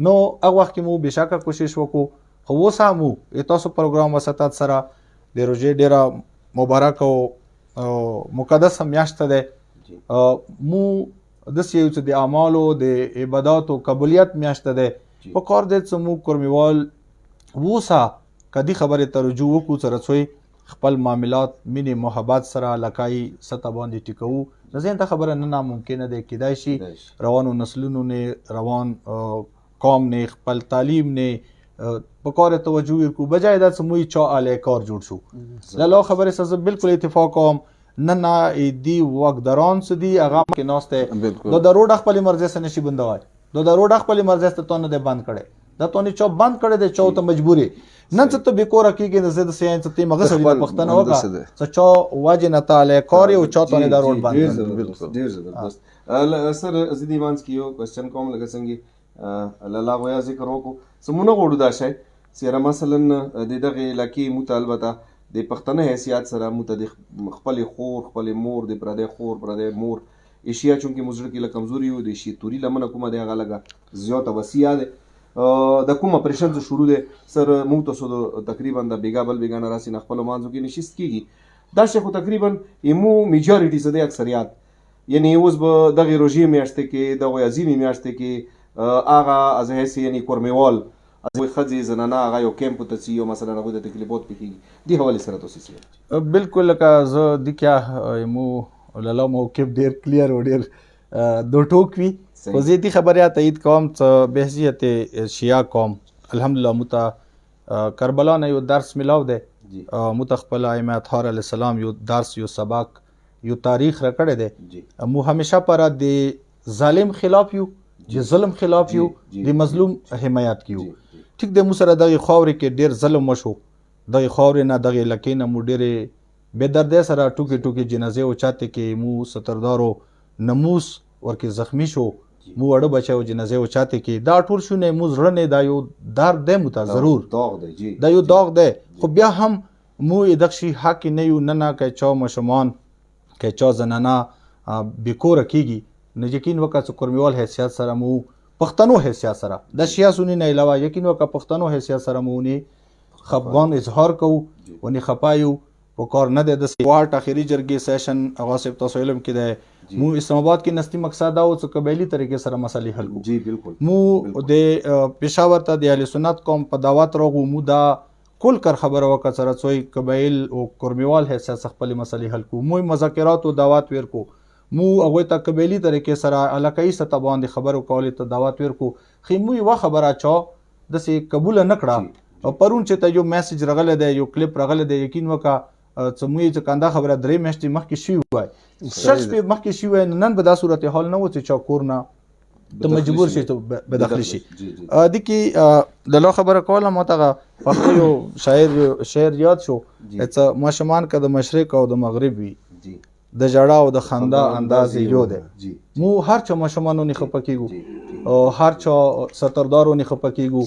نو هغه وخت کې مو بېشکه کوشش وکړو خو اوس هم مو تاسو پروګرام وسطات سره د روژې ډېره مبارک او مقدس میاشت ده. مو داسې یو چې د اعمالو د عباداتو قبولیت میاشت ده په کار دی چې مو کورمیوال ووسه کدي خبرې ته رجوع وکړو چې رسوی خپل معاملات مینې محبت سره لکایي سطح باندې ټیکوو. نو ځین ته خبره نه ناممکنه ده، کیدای شي روانو نسلونو نه روان قوم نه خپل تعلیم نه په کار توجه وکړو بجای دا چې موږ چا علی کار جوړ شو. لالا خبرې سره بالکل اتفاق کوم نه دی واکداران څه دي هغه کې ناسته دا د روډ خپل مرزي سره نشي بندوي، دا د روډ خپل مرزي ته تونه ده بند کړي دا تونه چا بند کړي ده چا ته مجبوري نن څه ته بیکوره کیږي نه زه د ساينس ته مغه سړي د پښتنه وکړه چې چا واجه نه تعالی کاری او چا تونه د روډ بند. بالکل ډیر زبردست سر ازدی مانس کیو کوېسچن کوم لکه څنګه لالا غویا ذکر وکړو سمونه غوړو دا شي سره مثلا د دغه علاقې مطالبه د پښتنه حیثیت سره متدخ خپل خور خپل مور د پردې خور پردې مور ایشیا چونکه مزړه کې له کمزوري یو د شي توري لمنه کومه دی هغه لګه زیاته وسیه ده د کومه پرېشن څخه شروع ده سر مو تاسو تقریبا د بیګا بل بیګا نه راسي نه خپل مانځو کې نشست کیږي دا شي خو تقریبا ایمو میجورټي څه د اکثریت یعنی اوس به دغه روژې میاشته کې د غویازي میاشته کې هغه از هیڅ یعنی کورمیوال از خځې زنانه هغه یو کیمپ ته ځي او مثلا هغوی ته تکلیفات پېښېږي دې حوالې سره تاسو څه بالکل لکه زه د کیا مو لالا موقف ډېر کلیر او ډېر دو ټوک وي خو زه دې خبرې تایید کوم چې به حیثیت شیعه قوم الحمدلله موته کربلا نه یو درس ملاو دی موته خپل ائمه اطهار علیه السلام یو درس یو سبق یو تاریخ راکړی دی مو همیشه پر د ظالم خلاف یو د ظلم خلاف یو د مظلوم حمایت کیو. ټیک د مو سره دغه خاورې کې ډېر ظلم وشو دغه خاورې نه دغه علاقې نه مو ډېرې بې دردۍ سره ټوکې ټوکې جنازې اوچاتې کې مو ستردارو نموس ورکې زخمی شو مو وړه بچو جنازې اوچاتې کې دا ټول شو نه مو زړه نه دا یو درد دی مو ته ضرور دا یو داغ دی خو بیا هم مو دغه شي حق نه یو نه که چا مشمان که چا زنانه بیکوره کیږي نو یقین وکړه چې کورمیوال حیثیت سره مو پښتنو حیثیت سره د شیعه سنی نه علاوه یقین وکړه پښتنو حیثیت سره مو نه خفګان اظهار کوو ونې خپایو په کار نه دی د واټ اخري جرګې سیشن هغه صاحب تاسو علم کې دی مو اسلام آباد کې نستی مقصد دا و چې قبایلي طریقې سره مسلې حل کړو. جی بالکل مو د پېښور ته د اهل سنت قوم په دعوت راغو مو دا کل کر خبره وکړه سره څوی قبایل او کورمیوال حیثیت څخه خپل مسلې حل کړو مو مذاکرات او دعوت ورکو مو هغه ته قبایلي طریقې سره علاقايي سطح باندې خبرو کولې ته دعوت ورکو خو مو یو خبره چا دسې قبول نه کړه او پرون چې ته یو میسج راغلی دی یو کلیپ راغلی دی یقین وکړه چې مو چې کنده خبره درې میاشتې مخکې شوي وای شخص په مخکې شوي وای نن به دا صورتحال نه و چې چا کور نه ته مجبور شي ته بداخلي شي د کې د لو خبره کوله ما ته پښتو یو شعر یاد شو چې ماشومان که د مشرق او د مغرب وي د ژړا او د خندا انداز یو دی مو هر چا ماشومانو نه خپه کیږو او هر چا ستردارو نه خپه کیږو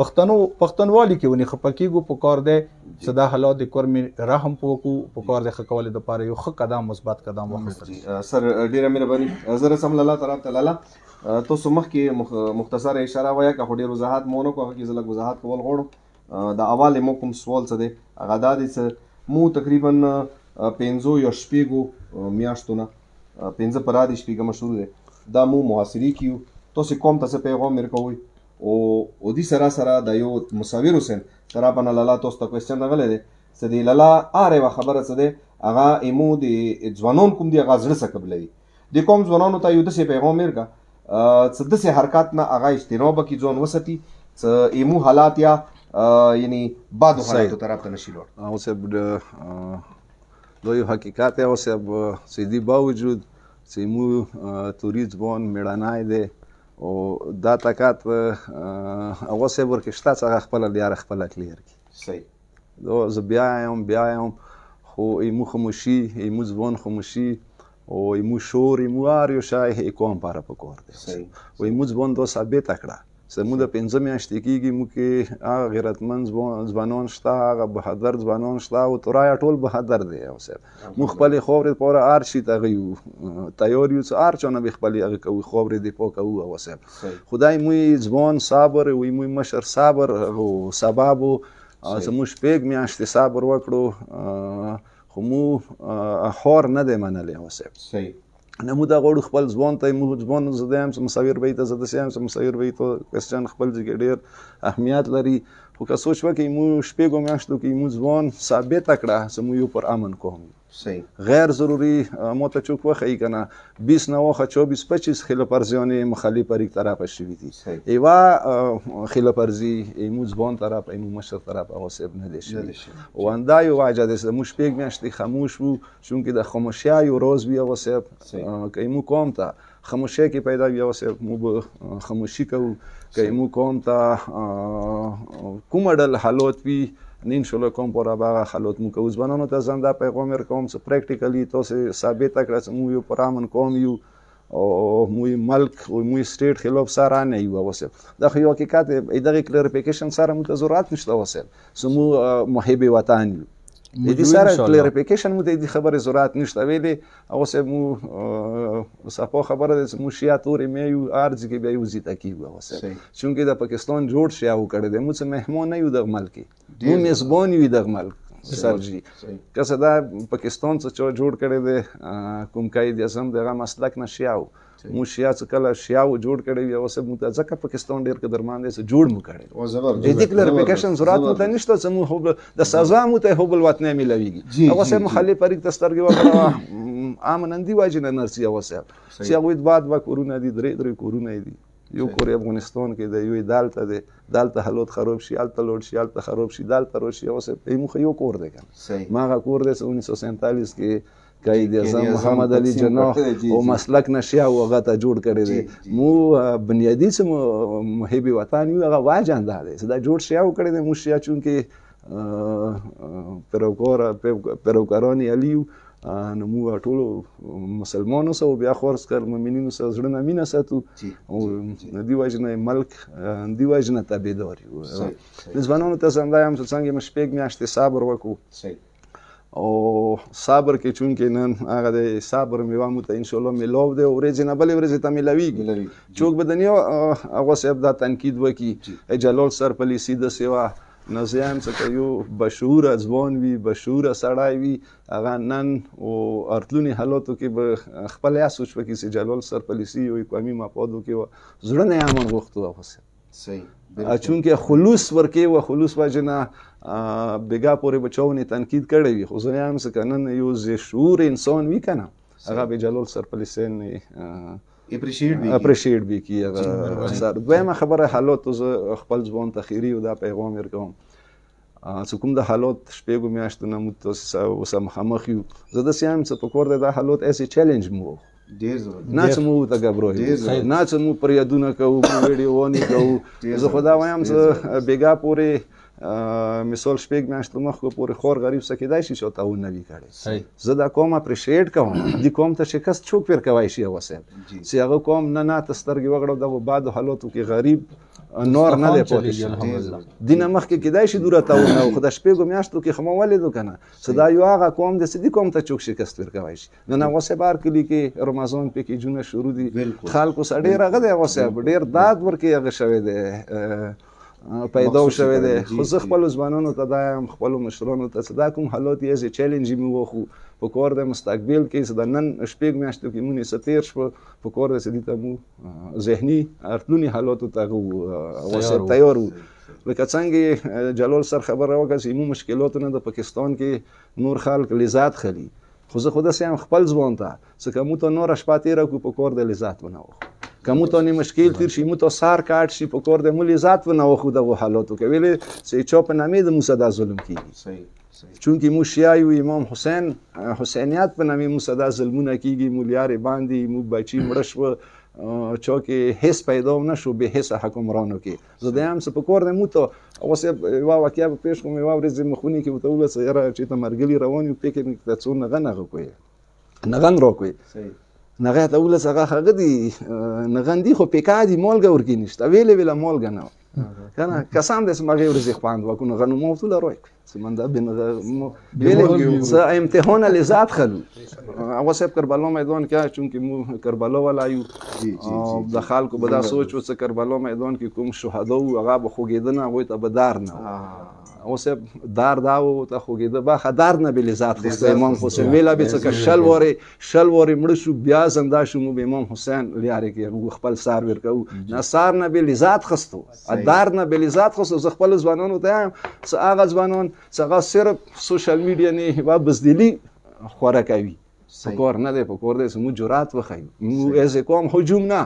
پښتنوالي کې ونی خپه کیږو په کار دی چې دا حالات د کور می رحم پوکو په کار د خکول د پاره یو ښه قدم مثبت قدم واخیستل. سر ډیره مهرباني زره سم الله تعالی تعالی تاسو مخکې مختصر اشاره وایي که ډیر وضاحت مونږ کوو هغه کې زلک وضاحت کول غواړو د اول مو کوم سوال څه دی هغه دا دی چې مو تقریبا 15 یا شپږو میاشتو نه 15 پر دې شپږه مشهور دی دا مو محاصرې کیو تاسو کوم تاسو پیغام ورکوي او دې سره سره د یو مصور حسین سره په لالا تاسو ته کوېسچن راغلی دی چې د لالا اره خبره څه دی هغه ایمو د ځوانون کوم دی هغه زړه څه قبلوي د کوم ځوانانو ته یو داسې پیغام ورکړه چې داسې حرکات نه هغه اجتناب کړي ځان وساتي څه ایمو حالات یا یعنی بعدو حالاتو طرف ته نشي لوړ. او صاحب دا یو حقیقت او صاحب چې دی باوجود چې مو توری ځوان میړنای دی او دا طاقت هغه صاحب ورکې شته چې هغه خپله لیاره خپله کلیر کړي. صحیح. دا زه بیا یم خو ایمو خاموشي، ایمو ځوان خاموشي او ایمو شور، ایمو هر یو شی کوم پاره پکار دی. صحیح. او ایمو ځوان دا ثابته کړه زموږ د 5 میاشتې کېږي موږ کې هغه غیرتمند ځوانان شته، هغه بهادر ځوانان شته او ترایه ټول بهادر دی. او صاحب موږ خپلې خاورې دپاره هر شي ته هغه یو تیار یو چې هر چا نه به خپلې هغه کوو، خاورې دفاع کوو. او صاحب خدای موی ځوان صبر او موی مشر صبر او سبب زموږ شپږ میاشتې صبر وکړو خو مو خور نه دی منلی. او صاحب صحیح. نه مو دا غواړو خپل ځوان ته موږ ځوان زه دی یم چې مساویر وی ته زه داسې یم چې مساویر وی ته کوېسچن خپل ځای کې ډېر اهمیت لري. خو که سوچ وکړئ موږ شپږو میاشتو کې موږ ځوان ثابته کړه چې موږ یو پر امن قوم یو. صحیح. غیر ضروری ما ته چوک وښیي که نه 20 نه واخه 24-25 خیله‌پرزیانې مخالف پر یک طرفه شوي دي. یوه خیله‌پرزي ایمو ځوان طرف ایمو مشر طرف هغه صاحب نه دی شوي. او همدا یو وجه دی چې موږ شپږ میاشتې خاموش وو چونکې د خاموشیا یو راز وي. هغه صاحب که ایمو قوم ته خاموشۍ کې پیدا وي هغه صاحب موږ به خاموشي کوو. که ایمو قوم ته کومه ډول حالات وي نه انشاءالله کوم پر هغه حالات مو کوو. ځوانانو ته زه همدا پیغام ورکوم چې پریکټیکلي تاسې ثابته کړه چې موږ یو پر امن قوم یو او موږ ملک او موږ سټیټ خلاف سره نه یو. هغه صاحب دا خو یو حقیقت دی. دغه کلیریفیکیشن سره موږ ته ضرورت نشته. هغه صاحب چې موږ محب وطن یو. د دې سره کلیریفیکیشن مو د دې خبرې ضرورت نشته. ویلې هغه صاحب مو صفا خبره ده چې موږ شیا تورې مې یو هر ځای کې بیا یو ځای ته کېږو. هغه صاحب چونکې د پاکستان جوړ شیا وکړی دی. موږ څه مهمان نه یو دغه ملک کې، موږ میزبان یو دغه ملک. سرجي که څه دا پاکستان څه چا جوړ کړی دی کوم قائد اعظم دغه مسلک نه شیا و موږ شیا څه کله شیا و جوړ کړی وي. هغه صاحب موږ ته ځکه پاکستان ډېر قدرمند دی چې جوړ مو کړی. د دې کلیریفیکیشن ضرورت مو ته نشته چې موږ د سزا مو ته حب الوطنۍ میلاویږي. هغه صاحب مخالف فریق ته سترګې وکړه امنندي وجې نه نرسي. هغه صاحب چې هغوی بعد به کورونه دي، درې کورونه دي. یو کور افغانستان کې دی، یو دلته دی، دلته حالات خراب شي، هلته لوړ شي، هلته خراب شي، دلته راشي. هغه صاحب ایمو خو یو کور دی که ما هغه کور دی چې 1947 کې قائد اعظم محمد علي جناح او مسلک نشیا او هغه ته جوړ کړی دی. مو بنیادي چې محب وطن یو هغه وجه همدا دی چې دا جوړ شیا وکړی دی. موږ شیا چونکې پیروکاران علی یو نو موږ ټولو مسلمانو سره بیا خورس کړ مؤمنینو سره زړه نه مینه ساتو او دې وجې نه ملک دې وجې نه تابعدار یو. ځوانانو ته زه همدا یم چې څنګه موږ شپږ میاشتې صبر وکړو او صبر کې چونکې نن هغه د صبر میوه مو ته انشاءالله میلاو دی او ورځې نه بلې ورځې ته میلاویږي. څوک به د نیو هغه صاحب دا تنقید وکړي جلال سر پالیسي داسې وه. نو زه یم چې که یو بشعوره ځوان وي، بشعوره سړی وي، هغه نن او راتلوني حالاتو کې به خپل یا سوچ وکړي چې جلال سر پالیسي او قومي مفادو کې وه زړه نه یې امن غوښتو. هغه صاحب چونکې خلوص ورکې وه، خلوص وجې نه بېګا پورې به چا ونې تنقید کړی وي. خو زه یم چې که نن یو شعور انسان وي که نه هغه به جلال سر پالیسي نه اپریشیټ به کی. هغه دویمه خبره حالاتو زه خپل ځوان ته خیري او دا پیغام ورکوم چې کوم د حالات شپږو میاشتو نه موږ اوسه مخامخ یو. زه داسې یم چې پکار دی دا حالات ایسې چیلنج مو نه چې موږ ته ګبرایو، نه چې موږ پریادونه کوو، موږ ویډیوانې کوو. زه خو دا وایم چې بېګا پورې مثال شپږ میاشتو مخکې پورې خور غریب څه کیدای شي چې ورته ونه وي کړی. زه دا قوم اپریشیټ کوم. دې قوم ته شکست څوک ورکولی شي. هغه صاحب چې هغه قوم نه ته سترګې وغړو دغو بعدو حالاتو کې غریب نور نه دی پاتې شي. دې نه مخکې کیدای شي دوره ته ونه خو د شپږو میاشتو کې خو مو ولیدو که نه چې دا یو هغه قوم دی چې دې قوم ته څوک شکست ورکولی شي. نن هغه صاحب هر کلي کې رمضان پیکیجونه شروع دي، خلکو سره ډېر هغه دی. هغه صاحب ډېر داد ورکوي هغه شوی دی پیدا شوی دی. خو زه خپلو ځوانانو ته دا یم خپلو مشرانو ته چې دا کوم حالات یې ایز چیلنج مې وخو په کار دی مستقبل کې چې د نن شپږ میاشتو کې مونږ څه تېر شوه په کار دی چې دې ته مو ذهني راتلوني حالاتو ته هغه تیار وو. لکه څنګه جلال سر خبره وکړه چې مو مشکلاتو نه د پاکستان کې نور خلک لذت خلي. خو زه خو داسې یم خپل ځوان ته چې که موږ ته نوره شپه تېره کړو په کار د لذت ونه وخو. که مو ته مشکل تیر شي مو ته سار کاټ شي په کور د ملي ذات و نه خو دغه حالاتو کې ویلې چې چا په نامې د موسی دا ظلم کیږي صحیح چونکه مو شیعه یو امام حسین حسینیت په نامې موسی دا ظلمونه کیږي مولیارې باندې مو بچي مړه شوه چا کې حس پیدا نه شو به حس حکمرانو کې زه د هم څه په کور د مو ته اوسه یوه واقعه به پیش کوم یوه ورځ مخونی کې ورته وویل یاره چې ته مرګلي روان یو پکې ته څو نغه کوي نغن راکوي نغه ته وویل هغه هغه دي نغن دي خو پکا دي مالګه ورکې نشته ویلې مالګه نه کنه کسان دې سمغه ورځ خواند وکړو غنو موضوع لروي سمنده بن ویلې ز امتحان لذات خلو اوسه کربلا میدان کې چونکه مو کربلا ولایو د خلکو به دا سوچ وڅ کربلا میدان کې کوم شهدا او هغه به خوګیدنه وای ته به دار نه اوسه دار دا او ته خوګیده به خدار نه به لذات خو امام حسین ویلا به څه شل وری مړ شو بیا زنده شو مو به امام حسین لیاره کې خپل سار ورکو نه سار نه به لذات خستو دار نه به لذات خستو ز خپل ځوانانو ته هغه ځوانان څنګه صرف سوشل میډیا نه و بزدلی خوره کوي پکور نه دی پکور دی سمو جرأت وخی مو از کوم هجوم نه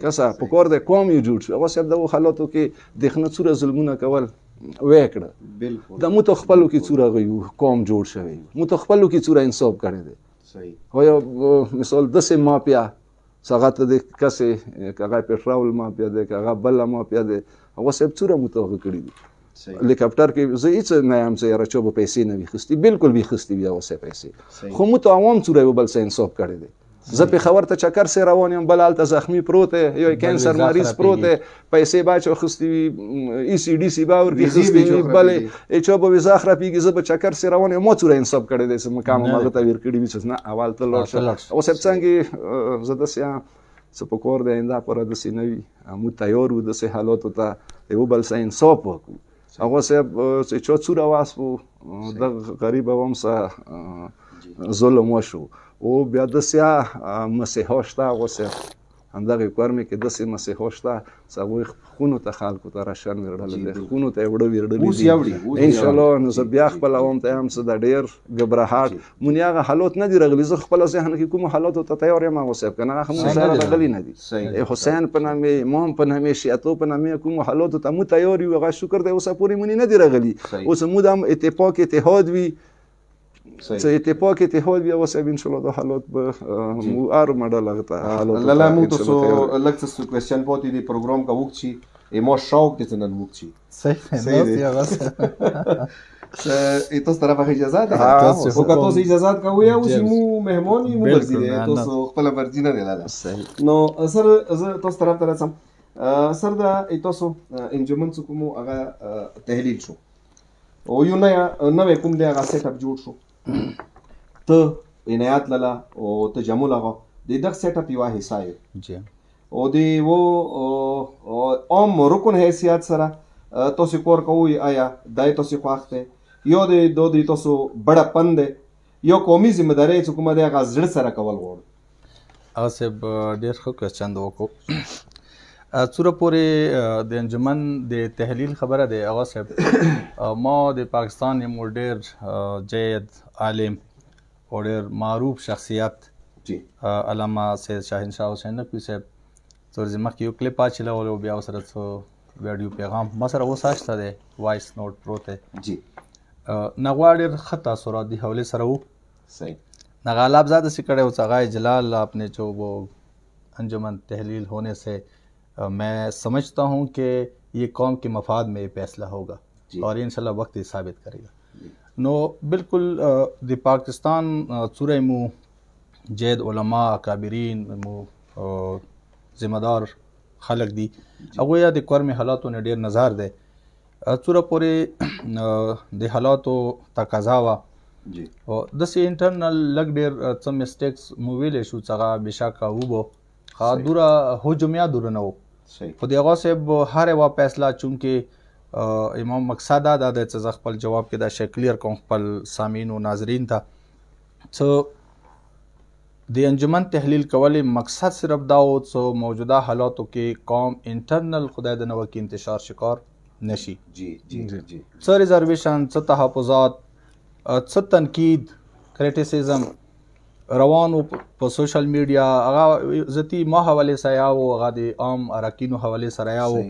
کسا پکور دی کوم یو جوړ شو هغه سب د حالاتو کې دغه څوره ظلمونه کول وکړه بالکل د مو ته خپلو کې څوره غيو کوم جوړ شوی مو ته خپلو کې څوره انصاف کړی دی صحیح هو مثال د سه مافیا څنګه ته د کسه کغه پټرول مافیا دی کغه بل مافیا دی هغه سب څوره متوغه کړی دی هلیکاپټر کې زه هیڅ نه یم چې راچوب پیسې نه وي خستی بالکل وي خستی بیا وسه پیسې خو مو ته عوام څوره یو بل څه انصاف کړی دی زه په خبر ته چکر سره روان یم بل الته زخمی پروت یو کینسر مریض پروت پیسې باچو خستی ای سی ډی سی باور کې خستی بلې چوب وزا خرا پیږي زه په چکر سره روان یم مو څوره انصاف کړی دی چې مقام ماغه ته ور کړی وي نه اول ته لوټ او سب څنګه زه د سیا سپکور د انده پر د سینوي مو تیار و د سه حالات ته یو بل څه انصاف وکړو هغه صاحب چې چا څوره واسو د غریب هم سه ظلم وشو او بیا د سیا مسیحا شته هغه صاحب همدغه کورمې کې د سه مسیحا شته څو خونو ته خلکو ته راشن ورډل خونو ته وړو ان شاء الله نو زه بیا خپل عوام ته هم څه د ډیر غبرهات مونږ هغه حالات نه دی رغلی زه خپل ذهن کې کوم حالات ته تیار یم هغه صاحب کنه هغه سره رغلی نه دي حسین په نامه امام په نامه شیعتو په نامه کوم حالات ته مو تیار یو هغه شکر دی اوسه پوری مونږ نه دی رغلی اوس مو د اتفاق اتحاد وی چې اتفاق اتحاد بیا اوسه ان شاء الله د حالات به مو ار مډل هغه حالات لاله مو تاسو لکه څه کوېسچن پاتې دی پروګرام کا وکړي ایمو شوق دې نن وکړي صحیح دی بس تاسو طرفه اجازه ده او که تاسو اجازه کوئ او چې مو مهمونی مو مرزي دی تاسو خپل مرزي نه دی لاله نو سر زه تاسو طرف ته راځم سر دا تاسو انجمن څه کوم هغه تحلیل شو او یو نه کوم دی هغه سیټ اپ جوړ شو ته عنایت لاله او ته جمول هغه د دغه سیټ اپ یو حصہ یې جی او دی وو عام رکن حیثیت سره تاسو کور کوئ آیا دای تاسو خواخته یو د دوی تاسو بڑا پند یو قومي ذمہ داری چې کومه دی هغه زړه سره کول غواړي هغه سب ډیر ښه کوېسچن وکړو څوره پورې د انجمن د تحلیل خبره دی هغه صاحب ما د پاکستان یو ډیر جید عالم او ډیر معروف شخصیت جی علامه سید شاهنشاه حسین نقوی صاحب څور زمخ یو کلیپ اچلو او بیا سره څو ویډیو پیغام ما سره وساشته دی وایس نوٹ پروت جی نغوا ډیر خطا سورات دی حواله سره وو صحیح نغالاب زاده سکڑے وڅغای جلال اپنے جو وہ انجمن تحلیل ہونے سے میں سمجھتا ہوں کہ یہ قوم کے مفاد میں فیصلہ ہوگا اور انشاءاللہ وقت یہ ثابت کرے گا نو بالکل دی پاکستان سورہ مو جید علماء اکابرین مو ذمہ دار خلق دی هغه یا د کور می حالاتو نه ډیر نظر ده سورہ پورې د حالاتو تقاضا وا جی او د سی انټرنل لګ ډیر څه میسټیکس مو ویلې شو څنګه بشکا وبو خادورا هجومیا دور نه وو صحیح خو دغه سب هر وا فیصله چونکه امام مقصد دا د څه خپل جواب کې دا شکلیر کوم خپل سامعین او ناظرین ته څو د انجمن تحلیل کولې مقصد صرف دا و څو موجوده حالاتو کې قوم انټرنل خدای د نو کې انتشار شکار نشي جی جی جی څه ریزرویشن څه تحفظات څه تنقید کریټیسزم روان په سوشل میډیا هغه ذاتی ما حواله سره یا او هغه د عام اراکینو حواله سره یا او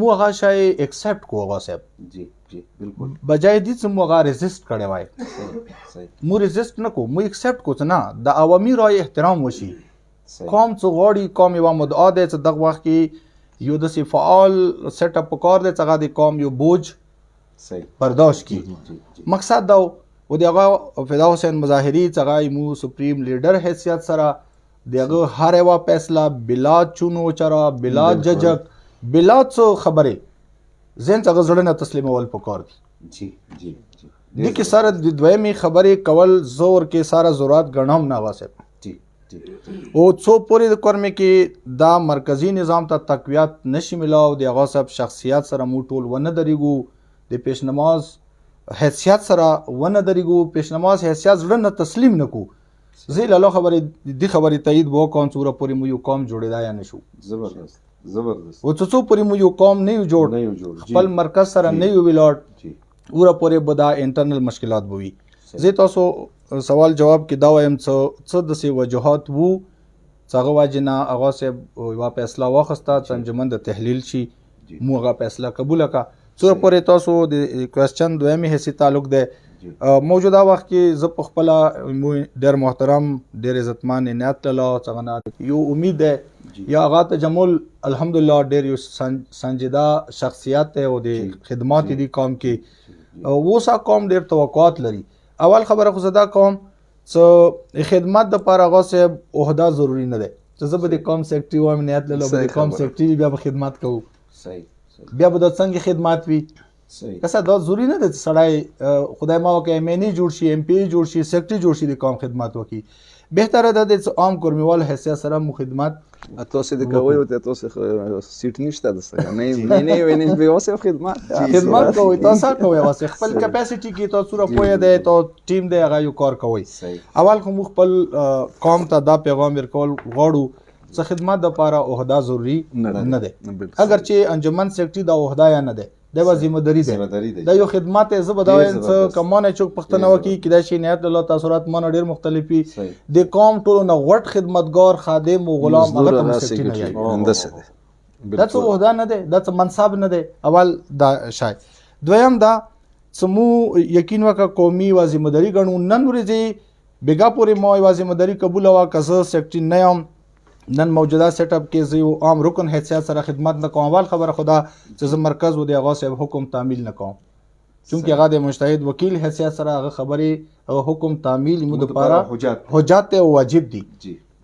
مو هغه شای ایکسپټ کو هغه صاحب جی جی بالکل بجای دې چې مو هغه ریزیست کړی وای مو ریزیست نه کو مو ایکسپټ کو نه د عوامي رای احترام وشي قوم څو غوړي قوم یو مدعا ده چې دغه وخت کې یو د فعال سیټ اپ کار دی چې هغه د قوم یو بوج برداشت کی مقصد دا و دغه فدا حسین مظاهری څنګه مو سپریم لیډر حیثیت سره دغه هر یو فیصله بلا چونو چرا بلا ججک بلا څه خبره زین څنګه زړه نه تسلیمول پکار دي جی جی جی د کی سره د دویمي خبره کول زور کې ساره ضرورت غنوم نه واسه جی جی او څو پوری د کورمه کې دا مرکزی نظام ته تقویت نشي ملاو د هغه سب شخصیت سره مو ټول ونه درېګو د پیشنماز حیثیت سره ونه درېګو پیشنماز حیثیت زړه نه تسلیم نکو زی له خبره دی خبره تایید وو کوم څوره پوری مو یو قوم جوړیدا یا نشو زبردست زبردست و څو پوری مو یو قوم نه جوړ خپل مرکز سره نه یو ویلاټ جی اوره پوری بدا انټرنل مشکلات بوي زی تاسو سوال جواب کې دا وایم څه د سی وجوهات وو څنګه واجنا هغه سه وا فیصله واخسته چې انجمن د تحلیل شي مو هغه فیصله قبول کا څو پورې تاسو د کوېسچن دویمه حصے تعلق ده موجوده وخت کې ز په خپل ډېر محترم ډېر عزتمان عنایت الله څنګه یو امید ده یا هغه تجمل الحمدلله ډېر یو سنجیده شخصیت او د خدمات دي قوم کې وسا قوم ډېر توقعات لري اول خبره خو زدا قوم څه خدمات د پاره هغه سه عہده ضروری نه ده چې زه به د قوم سیکریټری و امنیت له به قوم سیکریټری بیا خدمات کوو صحیح بیا به د څنګه خدمات وي کسه دا ضروری نه ده چې سړی خدای ما وکړي ایم ان ای جوړ شي ایم پی جوړ شي سیکریټری جوړ شي د قوم خدمات وکړي بهتره ده چې عام کورمیوال حیثیت سره مو خدمات تاسو د کوی او تاسو سیټ نشته د څنګه نه ویني به اوسه خدمات کوي تاسو کوي واسه خپل کیپاسټي کې تاسو را پوهه ده ته ټیم دی هغه یو کار کوي اول خو خپل قوم ته دا پیغام ورکول غواړو څه خدمات د پاره عہده ضروری نه ده اگر چې انجمن سیکریټری دا عہده یا نه ده د ذمہ داری ده دا یو خدمات زه بداوي څه کمانه چوک پښتنه وکي کدا شي نیت الله تاثیرات من ډیر مختلفي د قوم ټولو نه غټ خدمتګار خادم او غلام هغه ته سیکریټری نه هندسه ده دا څه عہده نه ده دا څه منصب نه ده اول دا شاید دویم دا سمو یقین وکا قومي و ذمہ داری غنو نن ورځي بیګا پوری مو و ذمہ داری قبول وا کزه سیکریټری نه یم نن موجوده سیټ اپ کې زه عام رکن حیثیت سره خدمت نه کوم اول خبره خدا چې مرکز و دی هغه صاحب حکم تعمیل نه کوم چونکه هغه د مجتهد وکیل حیثیت سره هغه خبره او حکم تعمیل مو د پاره حجت او واجب دي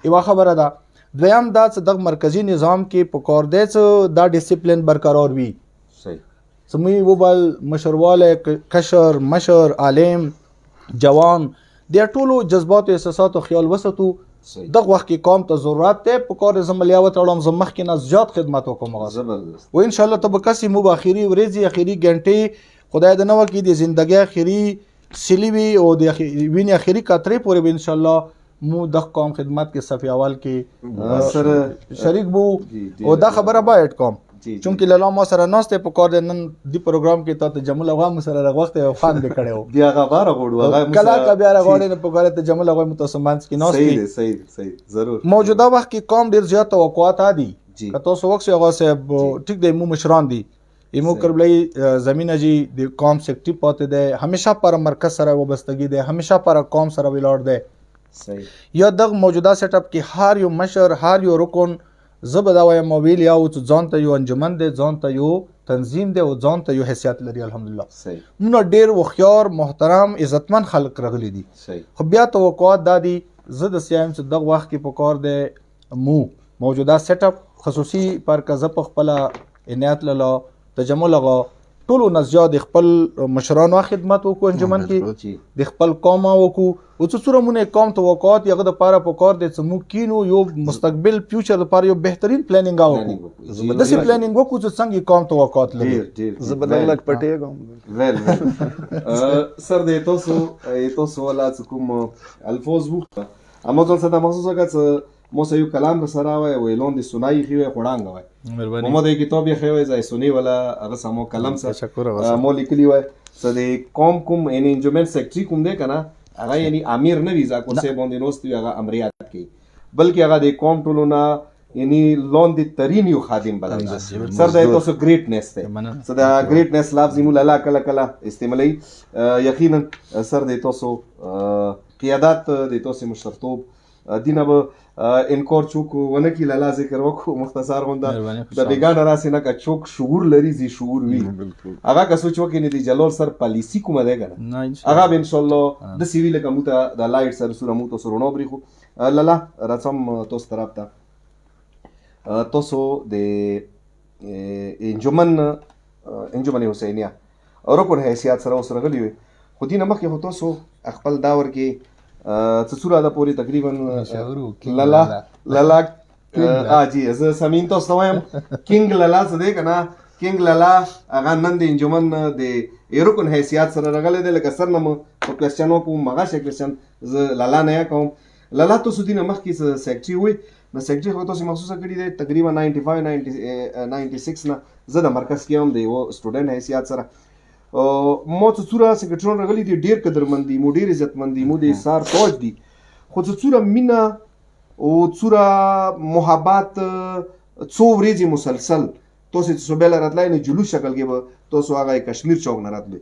یو خبره ده دویم دا چې د مرکزی نظام کې پکور دی چې دا ډیسپلین برقرار وي صحیح سمي وبال مشرواله کشر مشر عالم جوان د ټولو جذبات او احساسات او خیال وساتو دغه وخت کې قوم ته ضرورت ته په کار زملیاوت اړم زمخ کې نه زیات خدمات وکوم زبردست و ان شاء الله تب کسي مو باخري ورځي اخري غنټه خدای د نو کې د ژوندۍ اخري سلیوي او د ویني اخري کترې پورې به ان شاء الله مو د قوم خدمت کې صف اول کې سره شریک بو او دا خبره باید کوم چونکه لاله ما سره ناشته په کار نن دی پروګرام کې ته جمل هغه مو سره وخت او فان به کړو بیا هغه بار غوړو هغه کلا کا بیا غوړې نه په کار ته جمل هغه متسمانس کې ناشته صحیح ضرور موجوده وخت کې قوم ډیر زیات توقعات دي که تاسو وخت هغه صاحب ټیک دی مو مشران دي ایمو کربلای زمینه جی د قوم سیکریټری پاتې ده همیشه پر مرکز سره وابستګي ده همیشه پر قوم سره ویلاړ ده صحیح یا د موجوده سیټ اپ کې هر یو مشر هر یو رکن زبداوی موبایل یا او ځان ته یو انجمن دی ځان ته یو تنظیم دی او ځان ته یو حیثیت لري الحمدلله صحیح نو ډیر وخيار محترم عزتمن خلق رغلي دي صحیح خو بیا توقعات دادي زه د سیایم چې دغه وخت کې په کار دی مو موجوده سیټ اپ خصوصي پر کزه په خپل عنایت له تجمل لغه ټولو نزیاد خپل مشرانو خدمت وکړو انجمن کې د خپل قوم وکړو او څه څوره مونږه قوم توقعات یغه د پاره په کار د سمو کینو یو مستقبل فیوچر لپاره یو بهترین پلانینګ وکړو د سی پلانینګ وکړو چې څنګه قوم توقعات لري زبدل لک پټه کوم ویل سر د تاسو ولا کوم الفوز وو امازون څخه مخصوص وکړه مو سه یو کلام سره وای ویلون دي سنای خو خړانګ وای مهرباني مو د کتاب یې خوي ځای سنی ولا هغه سمو کلام سره تشکر مو لیکلی وای څه د قوم کوم ان انجمن سیکریټری کوم دی کنه هغه یعنی امیر نه وي زاکور صاحب باندې نوست وي هغه امریات کوي بلکې هغه د قوم ټولو نه یعنی لاندې ترین یو خادم بلل سر دا تاسو ګریټنس دی سر دا ګریټنس لفظ مو لاله کله کله استعمالي یقینا سر د تاسو قیادت د تاسو مشرتوب دینه به انکور چوک ونه کی لاله ذکر وکړو مختصر غونډه د بیگانه راسي نه کا چوک شعور لري زی شعور وي هغه که سوچ وکړي نه دی جلال سر پالیسی کومه ده کنه هغه ان شاء الله د سیویل کومه د لایټ سر سره مو تاسو رونو بریخو لاله رسم تاسو طرف ته تاسو د انجمن حسینیه رکن حیثیت سره اوس راغلی وي خو دینه مخکې خو تاسو خپل داور کې څه سوره ده پورې تقریبا لالا جی زه سمین تاسو ته وایم کینګ لالا څه دی کنه کینګ لالا هغه نن د انجمن د رکن حیثیت سره راغلی دی لکه سر نه په کوېسچن وکړو مغه کوېسچن زه لالا نه کوم لالا تاسو دینه مخکې سیکرټري وي نو سیکرټري خو تاسو محسوسه کړي دی تقریبا 95 96 نه زه د مرکز کې هم د یو سټوډنټ حیثیت سره مو څه څوره سیکرټرون راغلي دي ډېر قدرمند دي مو ډېر عزتمند دي مو د سار فوج دي خو څه څوره مینه او څوره محبت څو ورځې مسلسل تاسو څه بل راتلای نه جلوس شکل کې به تاسو هغه کشمیر چوک نه راتلی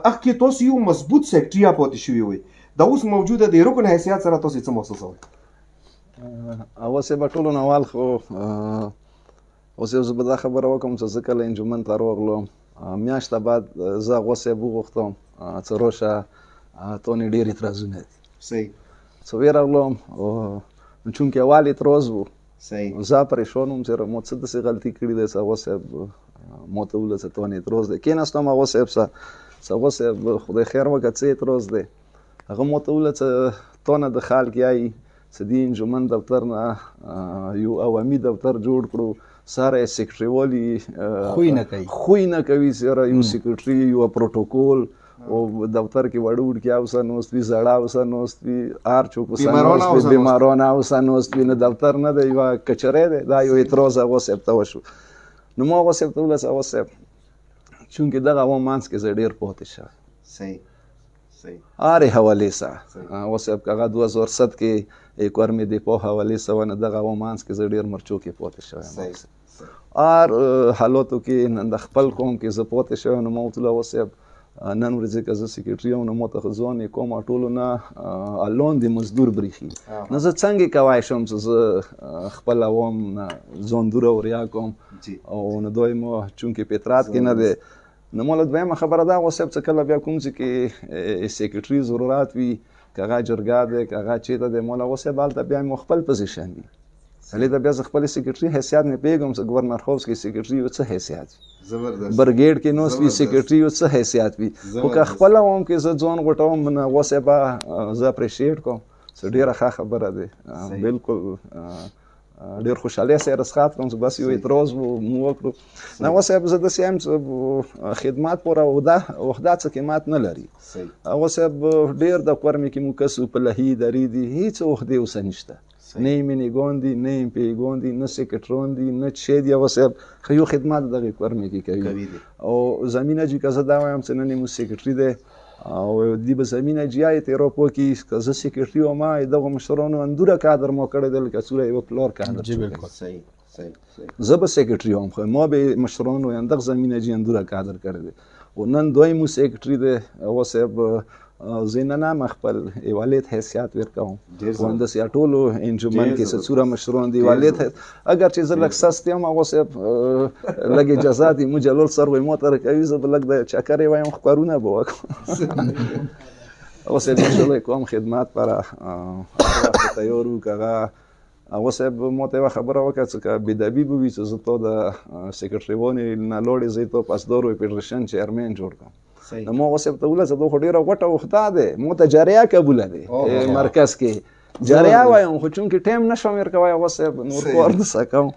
اخ کې تاسو یو مضبوط سیکرټري پاتې شوی وي دا اوس موجوده د رکن حیثیت سره تاسو څه محسوسوئ اوس به ټولو نوال خو اوس یو زه به دا خبره وکړم چې زه کله انجمن ته راغلم میاشته بعد زه هغه صاحب وغوښتم چې روشه تونې ډېر اعتراضونه دي صحیح څه وراغلم چونکې اول اعتراض و صحیح زه پریشان وم چې مو څه داسې غلطي کړې ده چې هغه صاحب مو ته وویل چې تونې اعتراض دی کېناستم هغه صاحب سره هغه صاحب خدای خیر وکړه څه اعتراض دی هغه مو ته وویل چې تونه د خال کې آیي چې د انجمن دفتر نه یو عوامي دفتر جوړ کړو ساره سیکرټري والی خوی نه کوي سره یو سیکرټري یو پروتوکول او دفتر کې وړوډ کې اوسه نوست وي زړه اوسه نوست وي هر چوک اوسه بیمارانه اوسه نوست وي نه دفتر نه دی یو کچره دی دا یو اعتراض هغه صاحب ته وشو نو ما هغه صاحب ته وویل هغه صاحب چونکې دغه هغه منځ کې زه ډېر پاتې شوی صحیح هرې حوالې سره هغه صاحب هغه 2007 کې ایک ور مې د په حوالې سره نه دغه هغه منځ کې زه ډېر مرچو کې پاتې شوی هر حالاتو کې د خپل قوم کې زه پاتې شوی نو ما ورته وویل هغه صاحب نن ورځې که زه سیکرټري یم نو ما ته ځوان یې کوم ټولو نه لاندې مزدور برېښي نو زه څنګه کولی شم چې زه خپل عوام نه ځان دوره وریا کوم او نو دوی مو چونکې په اطراعات کې نه دی نو ما له دویمه خبره دا هغه صاحب چې کله بیا کوم ځای کې سیکرټري ضرورت وي که هغه جرګه دی که هغه چېرته دی ما له هغه صاحب هلته بیا مو خپل پوزیشن وي هلته بیا زه خپل سیکرټري حیثیت نه پوهېږم چې ګورنر هاوس کې سیکرټري یو څه حیثیت وي برګیډ کې نوست وي سیکرټري یو څه حیثیت وي خو که خپله وم کې زه ځان غوټوم نو هغه صاحب زه اپریشیټ کوم چې ډېره ښه خبره دی بالکل ډېر خوشحالۍ سره رسخات کوم چې بس یو اعتراض مو وکړو نو هغه صاحب زه داسې یم چې خدمات پوره وحده څه قیمت نه لري هغه صاحب ډېر د قورمې کې مو کس په لهي دري دي هېڅ وحدې اوسه نشته نه یې مینیګان دي نه یې پیګان دي نه سیکرټرون دي نه څه دي هغه صاحب ښه یو خدمت دغې قورمې کې کوي او زمینه جي که زه دا وایم چې نن یې مو سیکرټري دی او دی به زمینه جي یې تېره پوکي که زه سیکرټري وم دغو مشرانو اندوره کادر ما کړی دی لکه څومره یوه پلار کادر زه به سیکرټري وم خو ما به مشرانو دغه زمینه جي اندوره کادر کړی دی او نن دوی مو سیکرټري دی هغه صاحب زه نه نه خپل ایوالید حیثیت ورکوم همداسې ټولو انجمن کې څه څومره مشران دي ایوالید اگر چې زه لږ سست یم هغه صاحب لږ اجازه دي مو جلال سر وایي ما ته راکوي زه به لږ د چکر یې وایم خو کارونه به وکړم هغه صاحب انشاءالله کوم خدمت پر هر وخت تیار وو که هغه صاحب ما ته یوه خبره وکړه چې که بېدبي به وي چې زه تا د سیکرټري وانې نه لاړې زه یې تا پاسدار فېډریشن چیرمین جوړ کړم نو ما هغه صاحب ته وویل چې دا خو ډېره غوټه وخته دی ما ته جریه قبوله دی مرکز کې جریه وایم خو چونکې ټایم نشم ورکوی هغه صاحب نور کار دسه کوم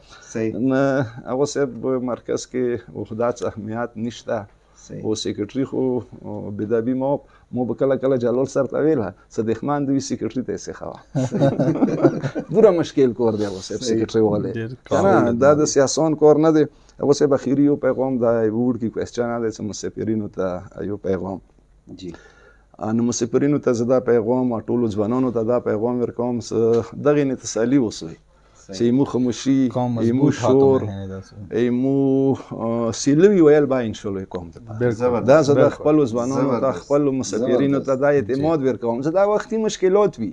نه هغه صاحب مرکز کې وخدا څه اهمیت نشته او سیکرټري خو بېدبي ما به کله کله جلال سر ته ویله چې دښمن دوی سیکرټري ته یې سیخوه دومره مشکل کار دی هغه صاحب سیکرټري والی که نه دا داسې اسان کار نه دی هغه صاحب اخري یو پیغام دا ووډ کې کوېسچن دی چې مسافرینو ته یو پیغام نو مسافرینو ته زه دا پیغام ټولو ځوانانو ته دا پیغام ورکوم چې دغې نه تسلي اوسئ چې ایمو خاموشي ایمو شور ایمو سیلوي ویل با انشاءالله کوم دا زه د خپلو ځوانانو ته خپلو مسافرینو ته دا اعتماد ورکوم چې دا وختي مشکلات وي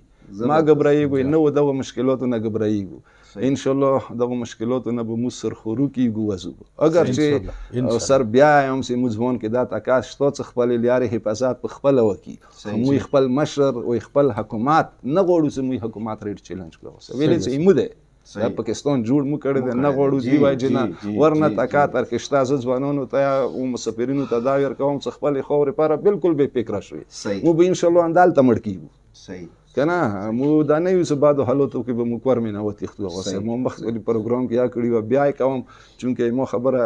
ما ګبرایږو نه و دغه مشکلاتو نه ګبرایږو انشاءالله دغه مشکلاتو نه به مو سرخورو کیږو وزو اگر چې سر بیا هم چې مو ځوان کې دا تکاس شته چې خپل لارې حفاظت په خپل وکي مو خپل مشر او خپل حکومت نه غواړو چې مو حکومت ریټ چیلنج کړو ویلې چې ایمو ده دا پاکستان جوړ مو کړی دی نه غواړو دی وای جنا ورنه تکا تر کې شته زه ځوانانو ته او مسافرینو ته دا ورکوم چې خپل خاورې لپاره بالکل بې فکره شوي مو به انشاءالله اندالته مړ کیږو صحیح کنه مو دا نه یو څه بعد حالاتو کې به مو کور مې نه وتښتو هغه مو مخکې پروګرام کې یا کړي و بیا کوم چونکې مو خبره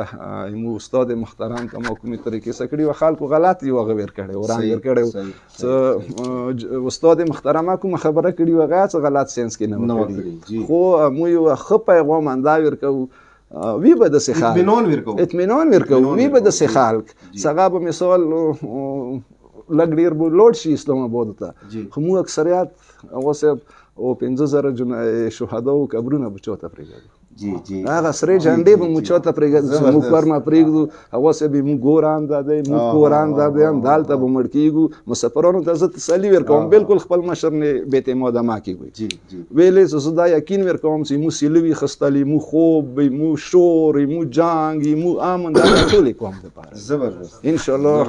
مو استاد محترم ته مو کومې طریقې سره کړي و خلکو غلط یو هغه ور کړي وران ور کړي استاد محترم کوم خبره کړي و هغه څه غلط سنس کې نه وکړي خو مو یو خ پیغام اندا ورکو وی به د سخال اطمینان ورکو وی به د سخال څنګه به مثال لږ ډېر به لوډ شي اسلام آباد ته خو موږ اکثریت اوسه او 15,000 شهدا او قبرونه به چاته پرېږدو هغه سرې جنډې به مو چاته پرېږدو موږ کورما پرېږدو اوسه به موږ ګوران دادی موږ کوران دادی هم دالته به مړ کېږو مسافرانو ته زه تسلي ورکوم بالکل خپل مشر نه بې اعتماده مه کېږئ ویلې چې زه دا یقین ورکوم چې مو سیلوي خستلي مو خوب مو شور مو جنګ مو امن دا ټولې کوم دپاره زبردست انشاءالله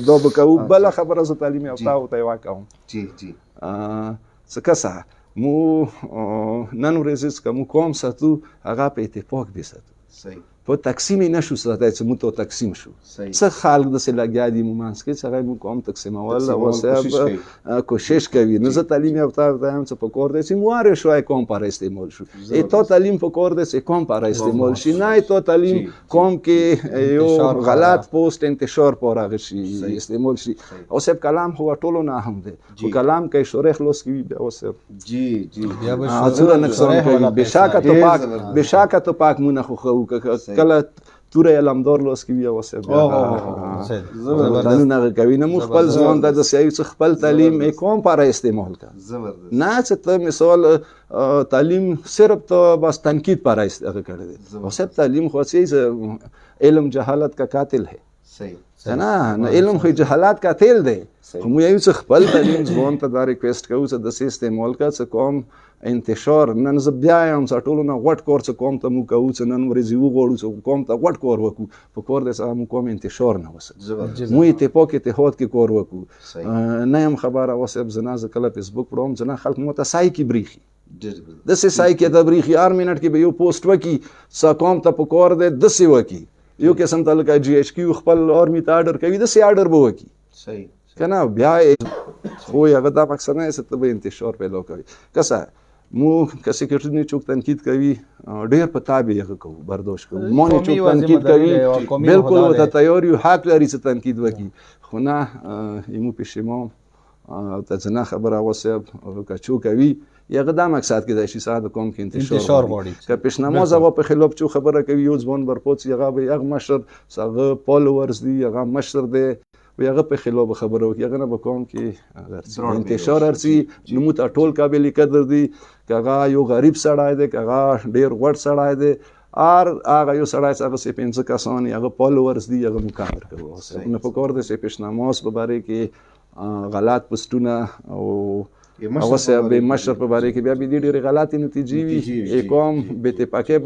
دا به کوو بله خبره زه تعلیم یافته ته یې وکوم څه کسه مو نن ورځ که مو کوم ساتو هغه په اتفاق دې ساتو په تقسیم نشو ساتای چې مو ته تقسیم شو څه خلک داسې لګیا دي مو منځ کې چې هغه مو کوم تقسیمول او صاحب کوشش کوي نو زه تعلیم یافته یم چې په کور دی چې مو هر شوی کوم پر استعمال شو تو تعلیم په کور دی چې کوم پر استعمال شي نه تو تعلیم کوم کې یو غلط پوسټ انتشار پر هغه شي استعمال شي او صاحب کلام هو ټولو نه هم دی او کلام کې شورخ خلاص کوي بیا او صاحب جی بیا به نقصان کوي بشاکه تو پاک مونږ خو کله توره علمدار لاس کې بیا واسه قانون کوي نه مو خپل ځوان د سیاسي څخه خپل تعلیم کوم پر استعمال کا نه چې ته مثال تعلیم صرف ته بس تنقید پر استعمال کړی او صرف تعلیم خو چې علم جهالت کا قاتل ہے صحیح نه علم خو جهالت کا قاتل دی خو یو څه خپل تعلیم ځوان ته دا ریکوست کوو چې د استعمال کا څه کوم انتشار نن زه بیا یم ټولو نه غوټ کور څه کوم ته مو کوو چې نن ورځې وغواړو چې کوم ته غوټ کور وکړو په کور د مو کوم انتشار نه وسه مو اتفاق اتحاد کې کور وکړو نه یم خبره اوسه زنازه کله فیسبوک پروم ځنه خلک مو ته سای کی بریخي د سه سای کې د بریخي 4 منټ کې به یو پوسټ وکي څه کوم ته په کور د دسي وکي یو قسم ته لکه جی ایچ کیو خپل آرمی ته آرډر کوي د سي آرډر به وکي صحیح کنه بیا خو هغه دا مقصد نه ست به انتشار پیدا کوي کسه مو کسې کټنی چوک تنقید کوي ډېر په تابع یې کوو برداشت کوو مونږ چوک تنقید کوي بالکل وته تیار یو حق لري چې تنقید وکړي خو نه یمو پښیمام ته ځنه خبره وسه کچو کوي یغه دا مقصد کې د شي ساده کوم کې انتشار غواړي که پښنماز هغه په خلاف چو خبره کوي یو ځوان برپوت یغه به یغه مشر هغه فالوورز دی یغه مشر دی هغه په خلاف خبره وکړي هغه نه به کوم کې انتشار ارسي نو مو ته ټول قابل قدر دی کغه یو غریب سړی دی کغه ډیر غوړ سړی دی هغه یو سړی چې هغه سي 15 کسان هغه فالوورز دی هغه مکمل کوي نو په کور د سي پښنماز په باره کې غلط پوسټونه او اوسه به مشر په باره کې بیا به ډېرې غلطې نتیجې وي کوم به اتفاقي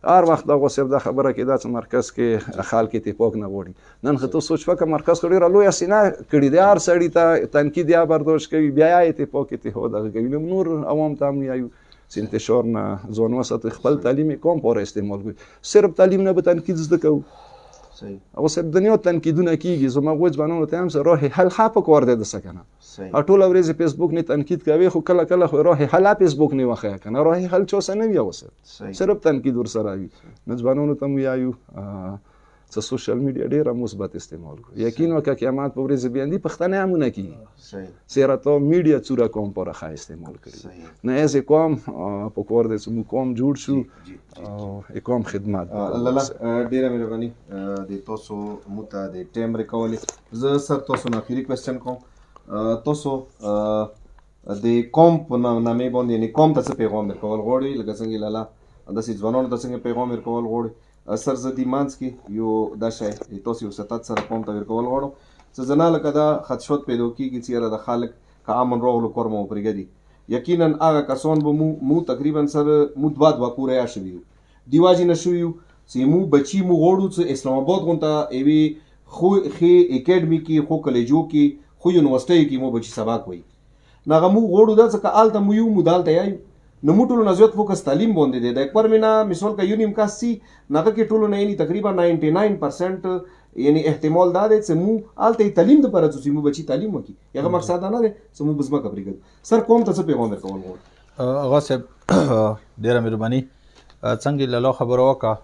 هر وخت دغه صرف د خبره کې دا چې مرکز کې خلک اتفاق نه غواړي نن خو ته سوچ وکړه مرکز خو ډېره لویه سینه کړې دی هر سړي ته تنقید یا برداشت کوي بیا اتفاق اتحاد هغه کوي نور عوام ته هم یایو چې انتشار نه ځوان وساتي خپل تعلیم کوم پر استعمال کوي صرف تعلیم نه به تنقید زده کوو او صرف دنیا تنقیدونه کیږي زما غوځ باندې ته هم سره راه حل خاپ کور دی د سکنه ټول ورځ فیسبوک نه تنقید کوي خو کله کله خو راه حل فیسبوک نه وخه کنه راه حل چوس نه وي اوسه صرف تنقید ور سره وي نځوانونو ته یایو چې سوشل میډیا ډیره مثبت استعمال کوي یقین وکړه قیامت په ورځ باندې پښتنه همونه کی سره ته میډیا څوره کوم پر ښه استعمال کوي نه از کوم په کور د سمو کوم جوړ شو او کوم خدمت الله ډیره مهرباني د تاسو مته د ټیم ریکولې زه سر تاسو نه اخیری کوېسچن کوم تاسو د قوم په نامې باندې یعنې قوم ته څه پیغام ورکول غواړئ لکه څنګه لاله داسې ځوانانو ته څنګه پیغام ورکول غواړئ سر زه دې منځ کې یو دا شی تاسو یو ستات سره قوم ته ورکول غواړم څه زنا لکه دا خدشات پیدا کېږي چې یاره د خلک که امن راغلو کور مو پرېږدي یقینا هغه کسان به مو تقریبا سره مو دوه کوره یا شوي یو دې واجې نه شوي یو چې مو بچي مو غواړو چې اسلام آباد غونته یوې ښې اکیډمي کې ښو کلیجو کې ښو یونیورسټیو کې مو بچي سبق وایي نو هغه مو غواړو دا څه که هلته مو یو مو دلته یایو نو مو ټولو نه زیات فوکس تعلیم باندې دی د اکبر مینا مثال که یو نیم کس سي نو هغه کې ټولو نه یعنې تقریبا 99% یعنی احتمال دا دی چې مو هلته تعلیم دپاره ځو چې مو بچي تعلیم وکړي هغه مقصد دا نه دی چې مو به ځمکه پرېږدو سر قوم ته څه پیغام ورکول غواړو آغا صاحب ډېره مهرباني څنګه لاله خبره وکړه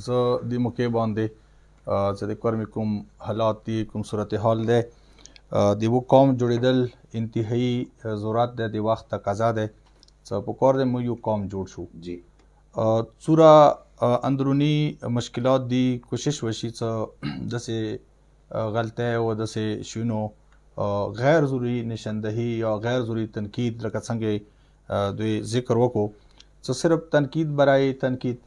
زه دې موقع باندې چې د کور مې کوم حالات دي کوم صورتحال دی د یوه قوم جوړېدل انتهایي ضرورت دی د وخت تقاضا دی څه پکار دی موږ یو قوم جوړ شو جی څومره اندروني مشکلات دي کوشش وشي څه داسې غلطۍ او داسې شیونو غیر ضروري نشاندهي یا غیر ضروري تنقید لکه څنګه دوی ذکر وکړو څه صرف تنقید برای تنقید